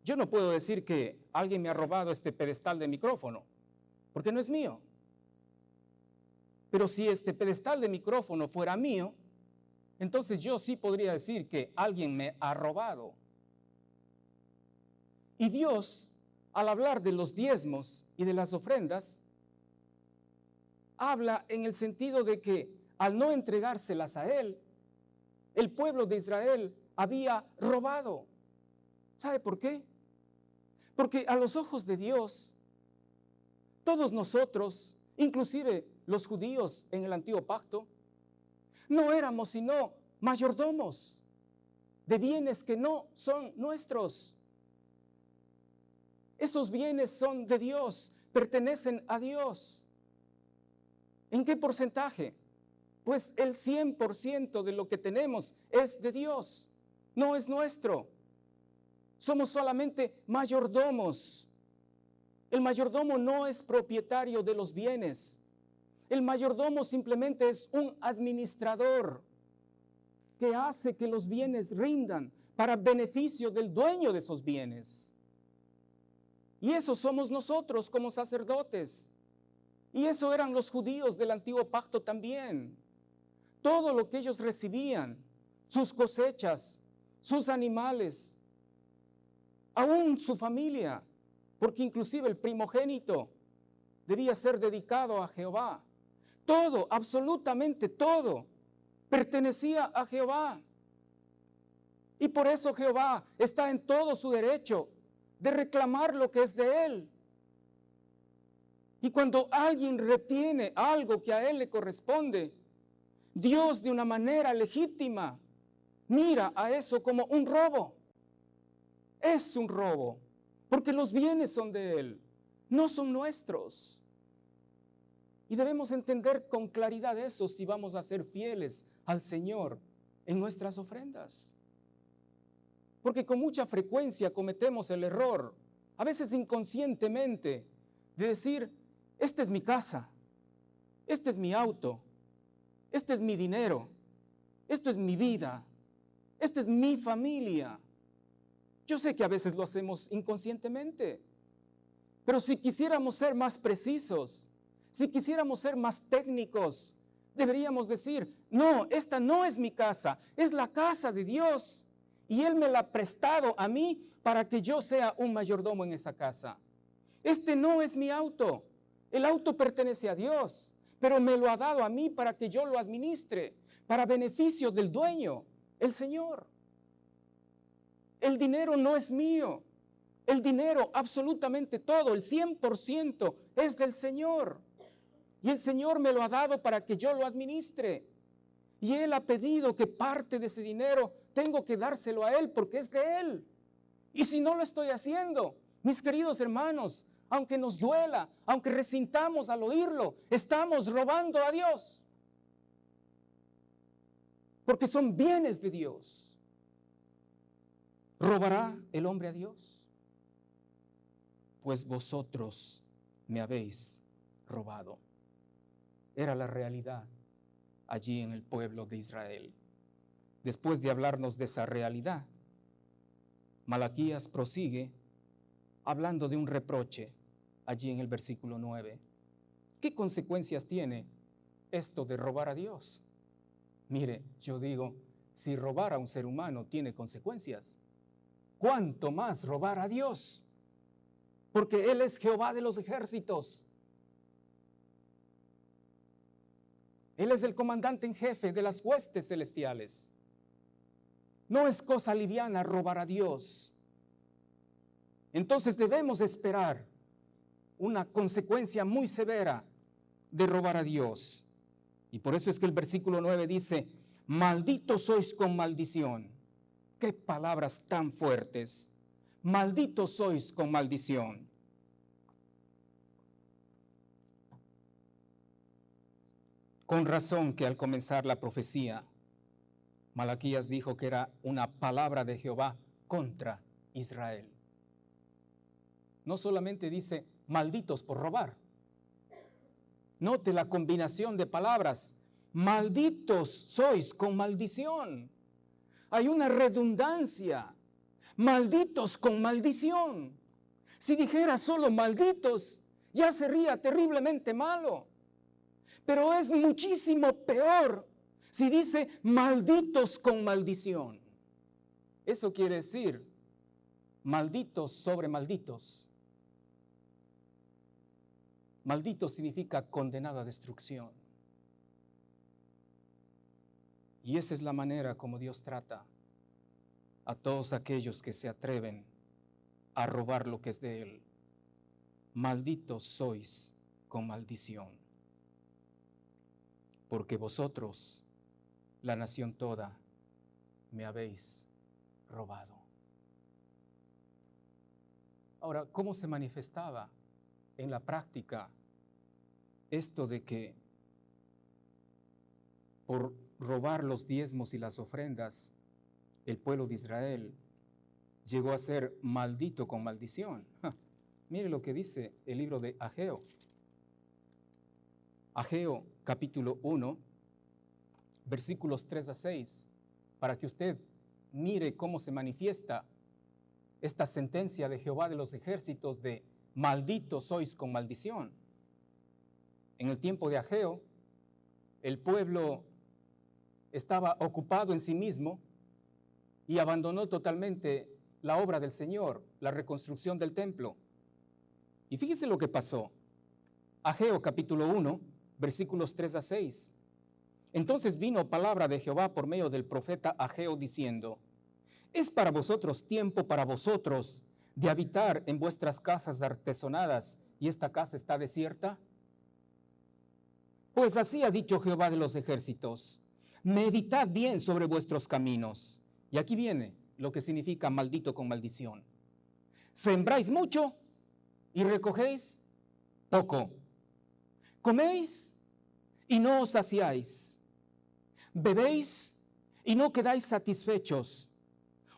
Yo no puedo decir que alguien me ha robado este pedestal de micrófono, porque no es mío. Pero si este pedestal de micrófono fuera mío, entonces yo sí podría decir que alguien me ha robado. Y Dios, al hablar de los diezmos y de las ofrendas, habla en el sentido de que al no entregárselas a Él, el pueblo de Israel había robado. ¿Sabe por qué? Porque a los ojos de Dios, todos nosotros, inclusive los judíos en el antiguo pacto, no éramos sino mayordomos de bienes que no son nuestros. Esos bienes son de Dios, pertenecen a Dios. ¿En qué porcentaje? Pues el 100% de lo que tenemos es de Dios, no es nuestro. Somos solamente mayordomos. El mayordomo no es propietario de los bienes. El mayordomo simplemente es un administrador que hace que los bienes rindan para beneficio del dueño de esos bienes. Y eso somos nosotros como sacerdotes. Y eso eran los judíos del antiguo pacto también. Todo lo que ellos recibían, sus cosechas, sus animales, aún su familia, porque inclusive el primogénito debía ser dedicado a Jehová. Todo, absolutamente todo, pertenecía a Jehová. Y por eso Jehová está en todo su derecho de reclamar lo que es de Él. Y cuando alguien retiene algo que a Él le corresponde, Dios de una manera legítima mira a eso como un robo. Es un robo, porque los bienes son de Él, no son nuestros. Y debemos entender con claridad eso si vamos a ser fieles al Señor en nuestras ofrendas. Porque con mucha frecuencia cometemos el error, a veces inconscientemente, de decir, esta es mi casa, este es mi auto, este es mi dinero, esto es mi vida, esta es mi familia. Yo sé que a veces lo hacemos inconscientemente, pero si quisiéramos ser más precisos, si quisiéramos ser más técnicos, deberíamos decir, no, esta no es mi casa, es la casa de Dios. Y Él me la ha prestado a mí para que yo sea un mayordomo en esa casa. Este no es mi auto, el auto pertenece a Dios, pero me lo ha dado a mí para que yo lo administre, para beneficio del dueño, el Señor. El dinero no es mío, el dinero, absolutamente todo, el 100% es del Señor. Y el Señor me lo ha dado para que yo lo administre. Y Él ha pedido que parte de ese dinero tengo que dárselo a Él porque es de Él. Y si no lo estoy haciendo, Mis queridos hermanos, aunque nos duela, aunque resintamos al oírlo, estamos robando a Dios. Porque son bienes de Dios. ¿Robará el hombre a Dios? Pues vosotros me habéis robado. Era la realidad allí en el pueblo de Israel. Después de hablarnos de esa realidad, Malaquías prosigue hablando de un reproche allí en el versículo 9. ¿Qué consecuencias tiene esto de robar a Dios? Mire, yo digo, si robar a un ser humano tiene consecuencias, ¿cuánto más robar a Dios? Porque Él es Jehová de los ejércitos. Él es el comandante en jefe de las huestes celestiales. No es cosa liviana robar a Dios. Entonces debemos esperar una consecuencia muy severa de robar a Dios. Y por eso es que el versículo 9 dice, malditos sois con maldición. Qué palabras tan fuertes. Malditos sois con maldición. Con razón que al comenzar la profecía, Malaquías dijo que era una palabra de Jehová contra Israel. No solamente dice malditos por robar. Note la combinación de palabras. Malditos sois con maldición. Hay una redundancia. Malditos con maldición. Si dijera solo malditos, ya sería terriblemente malo. Pero es muchísimo peor si dice malditos con maldición. Eso quiere decir malditos sobre malditos. Maldito significa condenado a destrucción. Y esa es la manera como Dios trata a todos aquellos que se atreven a robar lo que es de Él. Malditos sois con maldición, porque vosotros, la nación toda, me habéis robado. Ahora, ¿cómo se manifestaba en la práctica esto de que por robar los diezmos y las ofrendas, el pueblo de Israel llegó a ser maldito con maldición? Mire lo que dice el libro de Ageo. Ageo capítulo 1, versículos 3 a 6, para que usted mire cómo se manifiesta esta sentencia de Jehová de los ejércitos de malditos sois con maldición. En el tiempo de Ageo, el pueblo estaba ocupado en sí mismo y abandonó totalmente la obra del Señor, la reconstrucción del templo. Y fíjese lo que pasó. Ageo capítulo 1, versículos 3 a 6. Entonces vino palabra de Jehová por medio del profeta Ageo diciendo, ¿es para vosotros tiempo para vosotros de habitar en vuestras casas artesonadas y esta casa está desierta? Pues así ha dicho Jehová de los ejércitos, meditad bien sobre vuestros caminos. Y aquí viene lo que significa maldito con maldición. Sembráis mucho y recogéis poco. Coméis y no os saciáis. Bebéis y no quedáis satisfechos.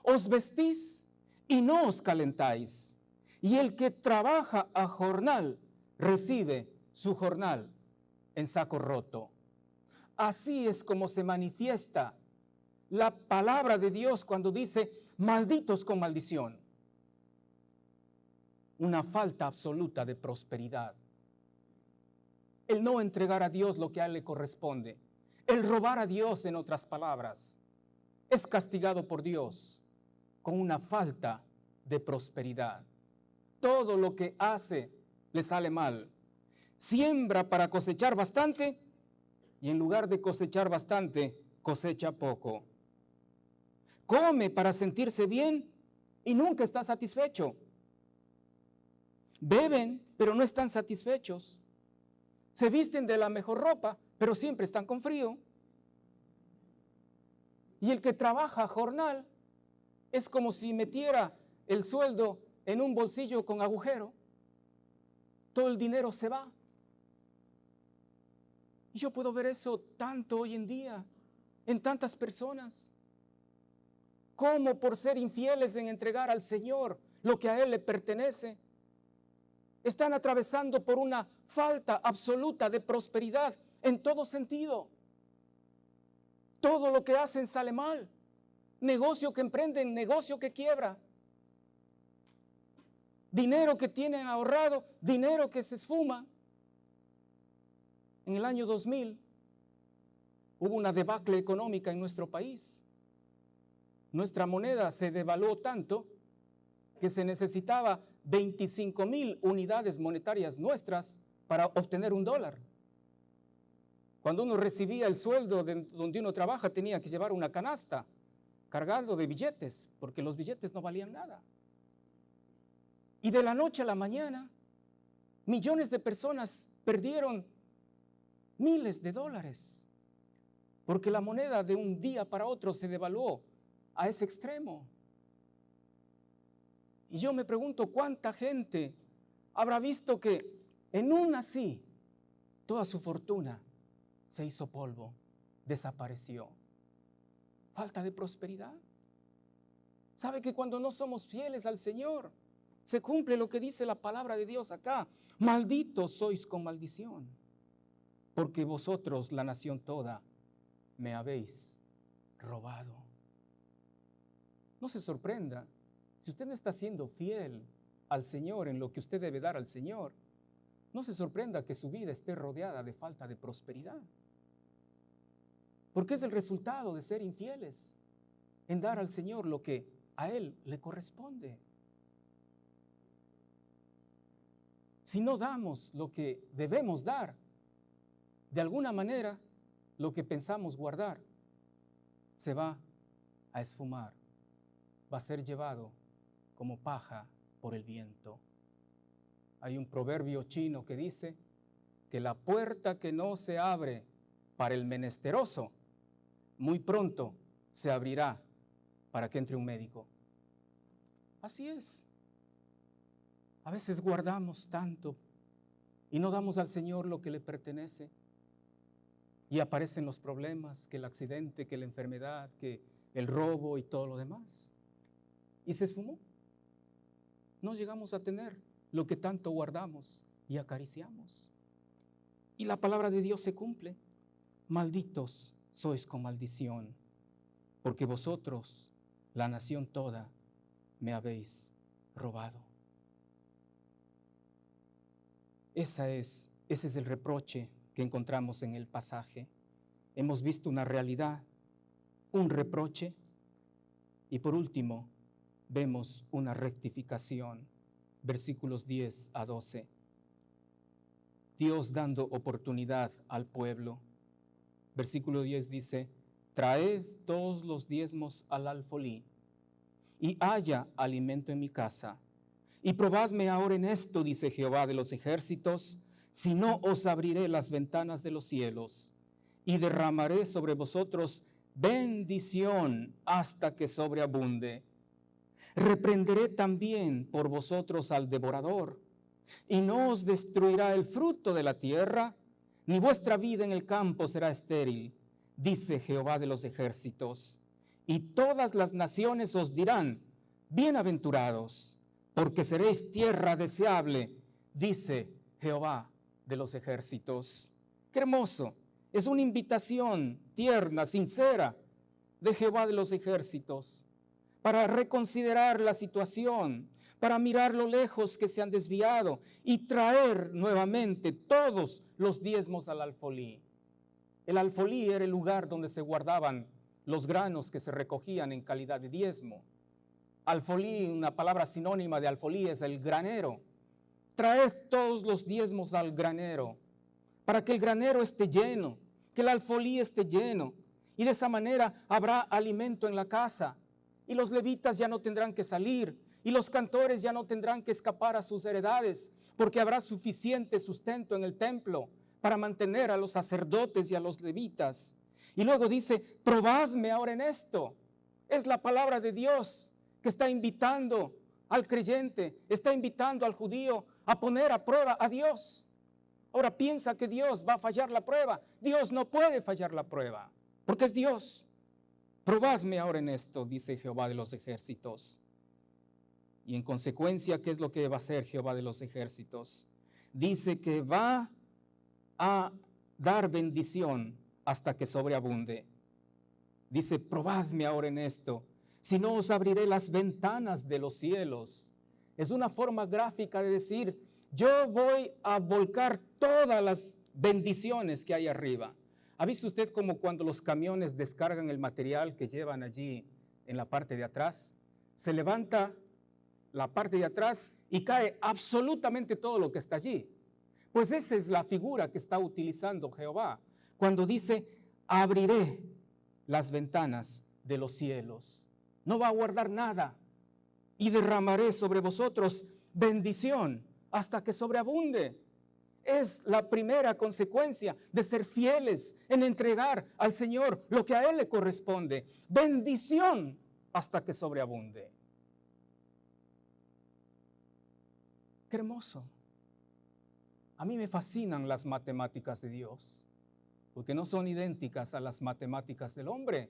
Os vestís y no os calentáis. Y el que trabaja a jornal recibe su jornal en saco roto. Así es como se manifiesta la palabra de Dios cuando dice malditos con maldición. Una falta absoluta de prosperidad. El no entregar a Dios lo que a él le corresponde. El robar a Dios, en otras palabras, es castigado por Dios con una falta de prosperidad. Todo lo que hace le sale mal. Siembra para cosechar bastante y en lugar de cosechar bastante, cosecha poco. Come para sentirse bien y nunca está satisfecho. Beben, pero no están satisfechos. Se visten de la mejor ropa, pero siempre están con frío. Y el que trabaja a jornal es como si metiera el sueldo en un bolsillo con agujero. Todo el dinero se va. Y yo puedo ver eso tanto hoy en día, en tantas personas. Cómo por ser infieles en entregar al Señor lo que a Él le pertenece, están atravesando por una falta absoluta de prosperidad en todo sentido. Todo lo que hacen sale mal. Negocio que emprenden, negocio que quiebra. Dinero que tienen ahorrado, dinero que se esfuma. En el año 2000 hubo una debacle económica en nuestro país. Nuestra moneda se devaluó tanto que se necesitaba 25,000 unidades monetarias nuestras para obtener $1. Cuando uno recibía el sueldo de donde uno trabaja, tenía que llevar una canasta cargado de billetes, porque los billetes no valían nada. Y de la noche a la mañana, millones de personas perdieron miles de dólares, porque la moneda de un día para otro se devaluó a ese extremo. Y yo me pregunto cuánta gente habrá visto que en un así toda su fortuna se hizo polvo, desapareció. Falta de prosperidad. ¿Sabe que cuando no somos fieles al Señor, se cumple lo que dice la palabra de Dios acá? Malditos sois con maldición, porque vosotros, la nación toda, me habéis robado. No se sorprenda, si usted no está siendo fiel al Señor en lo que usted debe dar al Señor, no se sorprenda que su vida esté rodeada de falta de prosperidad. Porque es el resultado de ser infieles en dar al Señor lo que a Él le corresponde. Si no damos lo que debemos dar, de alguna manera lo que pensamos guardar se va a esfumar, va a ser llevado como paja por el viento. Hay un proverbio chino que dice que la puerta que no se abre para el menesteroso, muy pronto se abrirá para que entre un médico. Así es. A veces guardamos tanto y no damos al Señor lo que le pertenece. Y aparecen los problemas, que el accidente, que la enfermedad, que el robo y todo lo demás. Y se esfumó. No llegamos a tener lo que tanto guardamos y acariciamos. Y la palabra de Dios se cumple. Malditos sois con maldición, porque vosotros, la nación toda, me habéis robado. Ese es el reproche que encontramos en el pasaje. Hemos visto una realidad, un reproche, y por último, vemos una rectificación. Versículos 10 a 12. Dios dando oportunidad al pueblo. Versículo 10 dice: traed todos los diezmos al alfolí, y haya alimento en mi casa. Y probadme ahora en esto, dice Jehová de los ejércitos, si no os abriré las ventanas de los cielos, y derramaré sobre vosotros bendición hasta que sobreabunde. Reprenderé también por vosotros al devorador, y no os destruirá el fruto de la tierra, ni vuestra vida en el campo será estéril, dice Jehová de los ejércitos. Y todas las naciones os dirán: bienaventurados, porque seréis tierra deseable, dice Jehová de los ejércitos. Qué hermoso, es una invitación tierna, sincera de Jehová de los ejércitos para reconsiderar la situación, para mirar lo lejos que se han desviado y traer nuevamente todos los diezmos al alfolí. El alfolí era el lugar donde se guardaban los granos que se recogían en calidad de diezmo. Alfolí, una palabra sinónima de alfolí, es el granero. Traed todos los diezmos al granero, para que el granero esté lleno, que el alfolí esté lleno, y de esa manera habrá alimento en la casa, y los levitas ya no tendrán que salir, y los cantores ya no tendrán que escapar a sus heredades, porque habrá suficiente sustento en el templo para mantener a los sacerdotes y a los levitas. Y luego dice: probadme ahora en esto. Es la palabra de Dios que está invitando al creyente, está invitando al judío a poner a prueba a Dios. Ahora piensa que Dios va a fallar la prueba. Dios no puede fallar la prueba, porque es Dios. Probadme ahora en esto, dice Jehová de los ejércitos. Y en consecuencia, ¿qué es lo que va a hacer Jehová de los ejércitos? Dice que va a dar bendición hasta que sobreabunde. Dice, probadme ahora en esto, si no os abriré las ventanas de los cielos. Es una forma gráfica de decir, yo voy a volcar todas las bendiciones que hay arriba. ¿Ha visto usted como cuando los camiones descargan el material que llevan allí en la parte de atrás? Se levanta la parte de atrás y cae absolutamente todo lo que está allí. Pues esa es la figura que está utilizando Jehová cuando dice, abriré las ventanas de los cielos. No va a guardar nada y derramaré sobre vosotros bendición hasta que sobreabunde. Es la primera consecuencia de ser fieles en entregar al Señor lo que a Él le corresponde. Bendición hasta que sobreabunde. Qué hermoso. A mí me fascinan las matemáticas de Dios, porque no son idénticas a las matemáticas del hombre.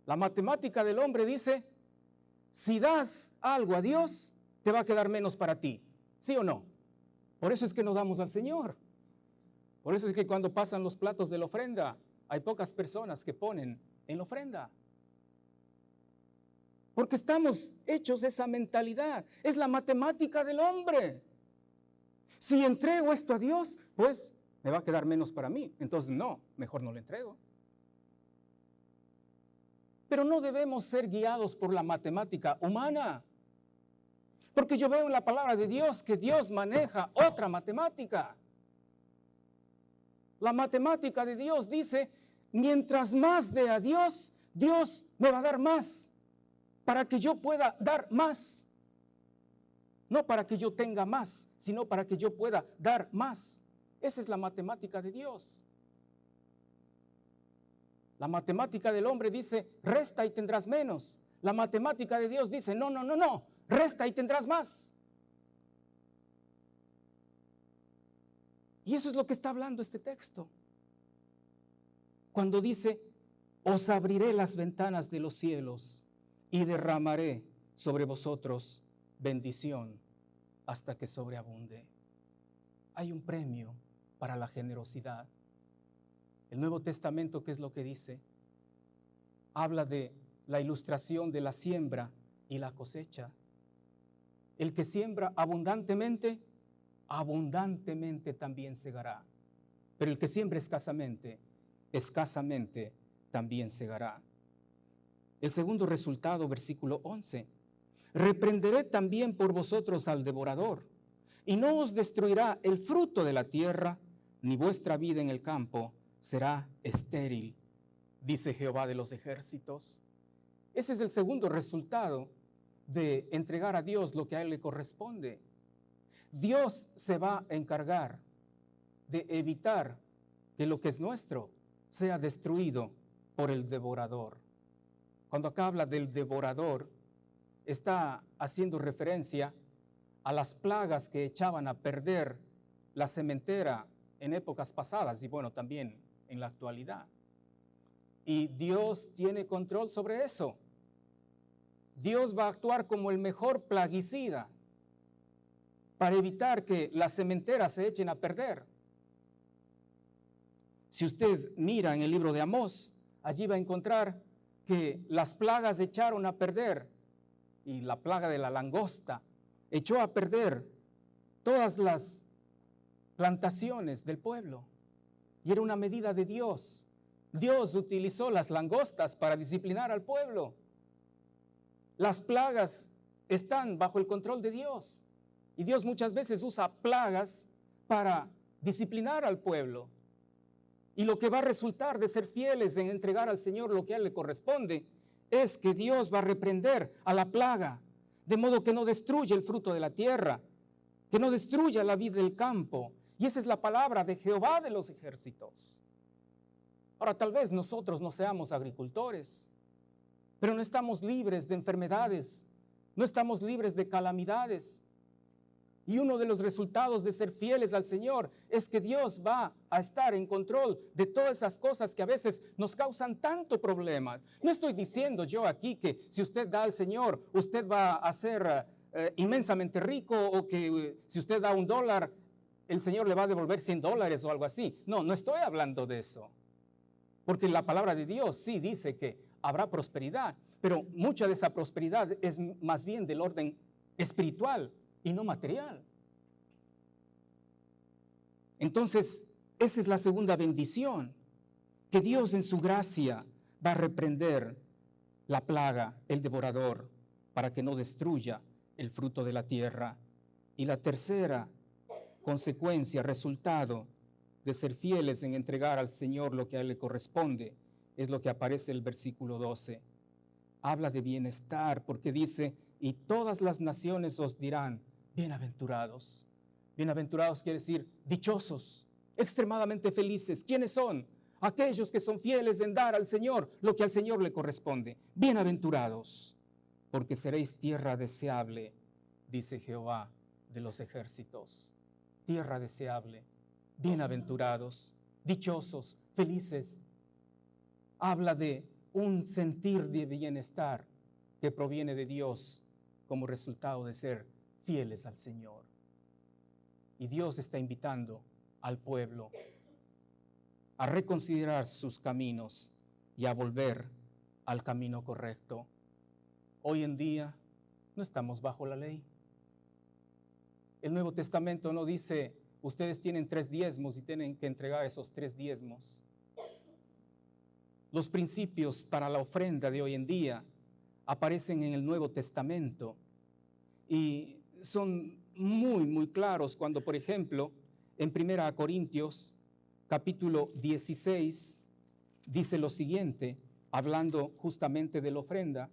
La matemática del hombre dice, si das algo a Dios, te va a quedar menos para ti. ¿Sí o no? Por eso es que no damos al Señor. Por eso es que cuando pasan los platos de la ofrenda, hay pocas personas que ponen en la ofrenda. Porque estamos hechos de esa mentalidad. Es la matemática del hombre. Si entrego esto a Dios, pues me va a quedar menos para mí. Entonces no, mejor no le entrego. Pero no debemos ser guiados por la matemática humana. Porque yo veo en la palabra de Dios que Dios maneja otra matemática. La matemática de Dios dice, mientras más dé a Dios, Dios me va a dar más, para que yo pueda dar más. No para que yo tenga más, sino para que yo pueda dar más. Esa es la matemática de Dios. La matemática del hombre dice, resta y tendrás menos. La matemática de Dios dice, no, resta y tendrás más. Y eso es lo que está hablando este texto. Cuando dice, os abriré las ventanas de los cielos y derramaré sobre vosotros bendición hasta que sobreabunde. Hay un premio para la generosidad. El Nuevo Testamento, ¿qué es lo que dice? Habla de la ilustración de la siembra y la cosecha. El que siembra abundantemente, abundantemente también segará. Pero el que siembra escasamente, escasamente también segará. El segundo resultado, versículo 11. Reprenderé también por vosotros al devorador, y no os destruirá el fruto de la tierra, ni vuestra vida en el campo será estéril, dice Jehová de los ejércitos. Ese es el segundo resultado de entregar a Dios lo que a Él le corresponde. Dios se va a encargar de evitar que lo que es nuestro sea destruido por el devorador. Cuando acá habla del devorador, está haciendo referencia a las plagas que echaban a perder la sementera en épocas pasadas y bueno, también en la actualidad. Y Dios tiene control sobre eso. Dios va a actuar como el mejor plaguicida para evitar que las sementeras se echen a perder. Si usted mira en el libro de Amós, allí va a encontrar que las plagas echaron a perder, y la plaga de la langosta echó a perder todas las plantaciones del pueblo. Y era una medida de Dios. Dios utilizó las langostas para disciplinar al pueblo. Las plagas están bajo el control de Dios. Y Dios muchas veces usa plagas para disciplinar al pueblo. Y lo que va a resultar de ser fieles en entregar al Señor lo que a Él le corresponde es que Dios va a reprender a la plaga, de modo que no destruya el fruto de la tierra, que no destruya la vida del campo. Y esa es la palabra de Jehová de los ejércitos. Ahora, tal vez nosotros no seamos agricultores, pero no estamos libres de enfermedades, no estamos libres de calamidades. Y uno de los resultados de ser fieles al Señor es que Dios va a estar en control de todas esas cosas que a veces nos causan tanto problema. No estoy diciendo yo aquí que si usted da al Señor, usted va a ser inmensamente rico, o que si usted da $1, el Señor le va a devolver $100 o algo así. No, no estoy hablando de eso. Porque la palabra de Dios sí dice que habrá prosperidad, pero mucha de esa prosperidad es más bien del orden espiritual y no material. Entonces, esa es la segunda bendición, que Dios en su gracia va a reprender la plaga, el devorador, para que no destruya el fruto de la tierra. Y la tercera consecuencia, resultado de ser fieles en entregar al Señor lo que a Él le corresponde, es lo que aparece en el versículo 12. Habla de bienestar, porque dice, y todas las naciones os dirán, bienaventurados. Bienaventurados quiere decir dichosos, extremadamente felices. ¿Quiénes son? Aquellos que son fieles en dar al Señor lo que al Señor le corresponde. Bienaventurados, porque seréis tierra deseable, dice Jehová de los ejércitos. Tierra deseable, bienaventurados, dichosos, felices. Habla de un sentir de bienestar que proviene de Dios como resultado de ser fieles al Señor. Y Dios está invitando al pueblo a reconsiderar sus caminos y a volver al camino correcto. Hoy en día no estamos bajo la ley. El Nuevo Testamento no dice, ustedes tienen 3 diezmos y tienen que entregar esos 3 diezmos. Los principios para la ofrenda de hoy en día aparecen en el Nuevo Testamento y son muy claros cuando, por ejemplo, en 1 Corintios, capítulo 16, dice lo siguiente, hablando justamente de la ofrenda.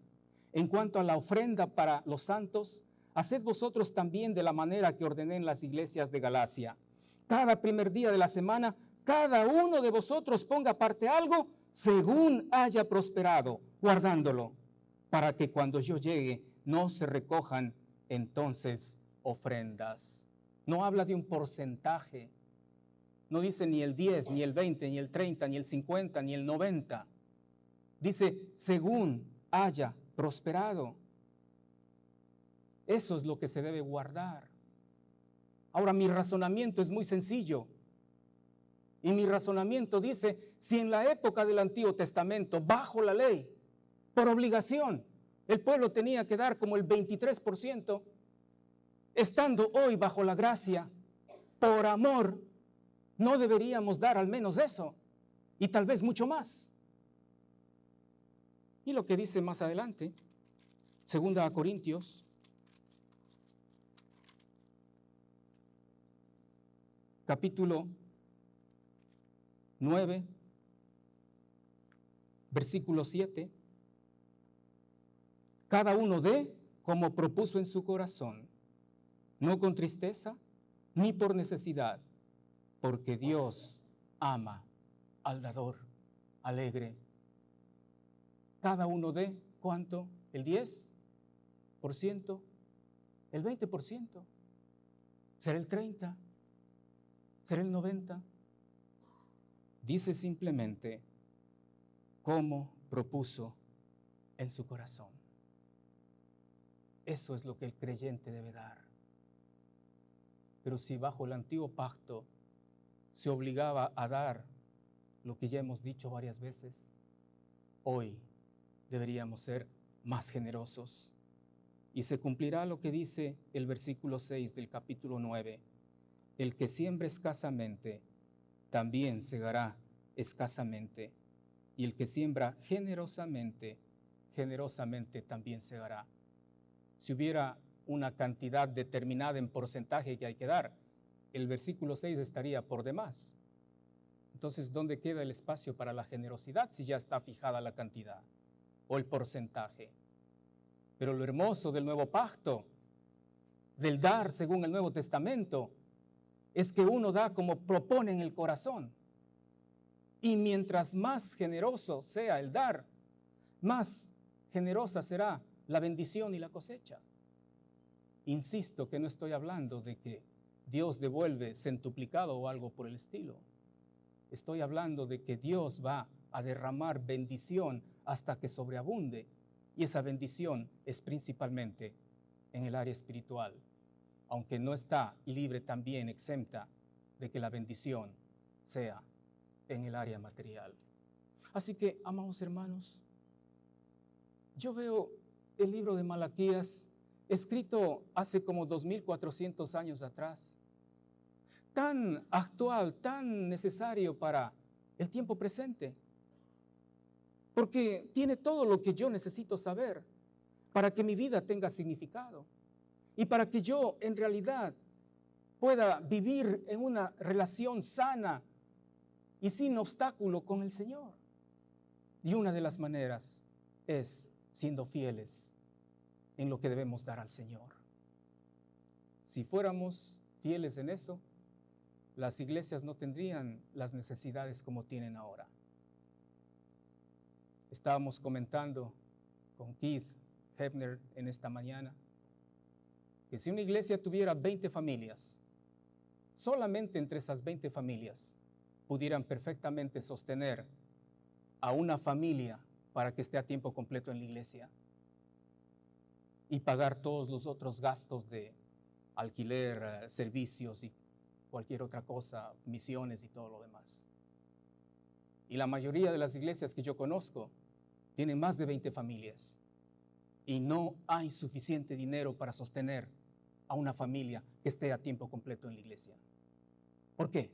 En cuanto a la ofrenda para los santos, haced vosotros también de la manera que ordené en las iglesias de Galacia. Cada primer día de la semana, cada uno de vosotros ponga aparte algo según haya prosperado, guardándolo, para que cuando yo llegue no se recojan entonces ofrendas. No habla de un porcentaje, no dice ni el 10, ni el 20, ni el 30, ni el 50, ni el 90. Dice, según haya prosperado. Eso es lo que se debe guardar. Ahora, mi razonamiento es muy sencillo. Y mi razonamiento dice, si en la época del Antiguo Testamento, bajo la ley, por obligación, el pueblo tenía que dar como el 23%, estando hoy bajo la gracia, por amor, no deberíamos dar al menos eso, y tal vez mucho más. Y lo que dice más adelante, 2 Corintios, capítulo 9, versículo 7, cada uno dé como propuso en su corazón, no con tristeza ni por necesidad, porque Dios ama al dador alegre. Cada uno dé, ¿cuánto? ¿El 10%? ¿El 20%? ¿Será el 30%? ¿Será el 90%? Dice simplemente cómo propuso en su corazón. Eso es lo que el creyente debe dar. Pero si bajo el antiguo pacto se obligaba a dar lo que ya hemos dicho varias veces, hoy deberíamos ser más generosos. Y se cumplirá lo que dice el versículo 6 del capítulo 9. El que siembra escasamente, también segará escasamente. Y el que siembra generosamente, generosamente también segará. Si hubiera una cantidad determinada en porcentaje que hay que dar, el versículo 6 estaría por demás. Entonces, ¿dónde queda el espacio para la generosidad si ya está fijada la cantidad o el porcentaje? Pero lo hermoso del nuevo pacto, del dar según el Nuevo Testamento, es que uno da como propone en el corazón. Y mientras más generoso sea el dar, más generosa será la bendición y la cosecha. Insisto que no estoy hablando de que Dios devuelve centuplicado o algo por el estilo. Estoy hablando de que Dios va a derramar bendición hasta que sobreabunde, y esa bendición es principalmente en el área espiritual, aunque no está libre también, exenta de que la bendición sea en el área material. Así que, amados hermanos, yo veo el libro de Malaquías escrito hace como 2400 años atrás, tan actual, tan necesario para el tiempo presente, porque tiene todo lo que yo necesito saber para que mi vida tenga significado y para que yo en realidad pueda vivir en una relación sana y sin obstáculo con el Señor. Y una de las maneras es siendo fieles en lo que debemos dar al Señor. Si fuéramos fieles en eso, las iglesias no tendrían las necesidades como tienen ahora. Estábamos comentando con Keith Hebner en esta mañana que si una iglesia tuviera 20 familias, solamente entre esas 20 familias pudieran perfectamente sostener a una familia para que esté a tiempo completo en la iglesia y pagar todos los otros gastos de alquiler, servicios y cualquier otra cosa, misiones y todo lo demás. Y la mayoría de las iglesias que yo conozco tienen más de 20 familias y no hay suficiente dinero para sostener a una familia que esté a tiempo completo en la iglesia. ¿Por qué?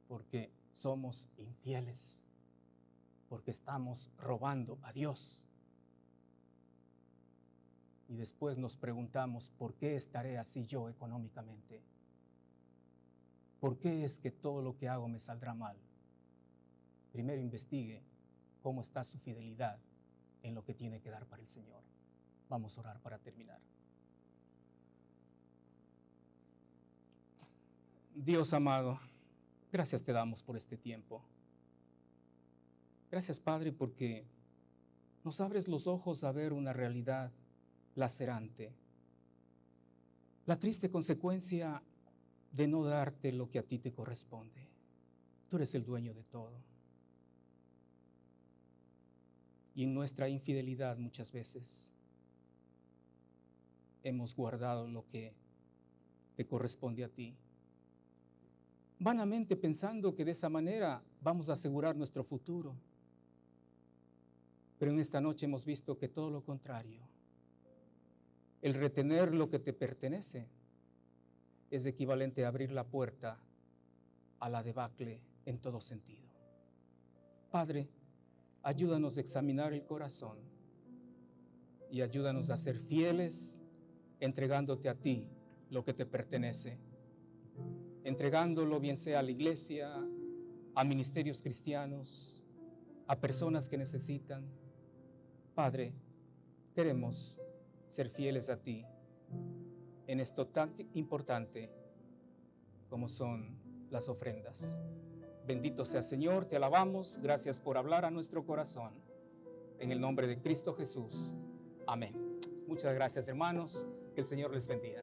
Porque somos infieles, porque estamos robando a Dios. Y después nos preguntamos, ¿por qué estaré así yo económicamente? ¿Por qué es que todo lo que hago me saldrá mal? Primero investigue cómo está su fidelidad en lo que tiene que dar para el Señor. Vamos a orar para terminar. Dios amado, gracias te damos por este tiempo. Gracias, Padre, porque nos abres los ojos a ver una realidad lacerante. La triste consecuencia de no darte lo que a ti te corresponde. Tú eres el dueño de todo. Y en nuestra infidelidad muchas veces hemos guardado lo que te corresponde a ti, vanamente pensando que de esa manera vamos a asegurar nuestro futuro. Pero en esta noche hemos visto que todo lo contrario, el retener lo que te pertenece es equivalente a abrir la puerta a la debacle en todo sentido. Padre, ayúdanos a examinar el corazón y ayúdanos a ser fieles entregándote a ti lo que te pertenece, entregándolo bien sea a la iglesia, a ministerios cristianos, a personas que necesitan. Padre, queremos ser fieles a ti en esto tan importante como son las ofrendas. Bendito sea Señor, te alabamos, gracias por hablar a nuestro corazón. En el nombre de Cristo Jesús. Amén. Muchas gracias, hermanos, que el Señor les bendiga.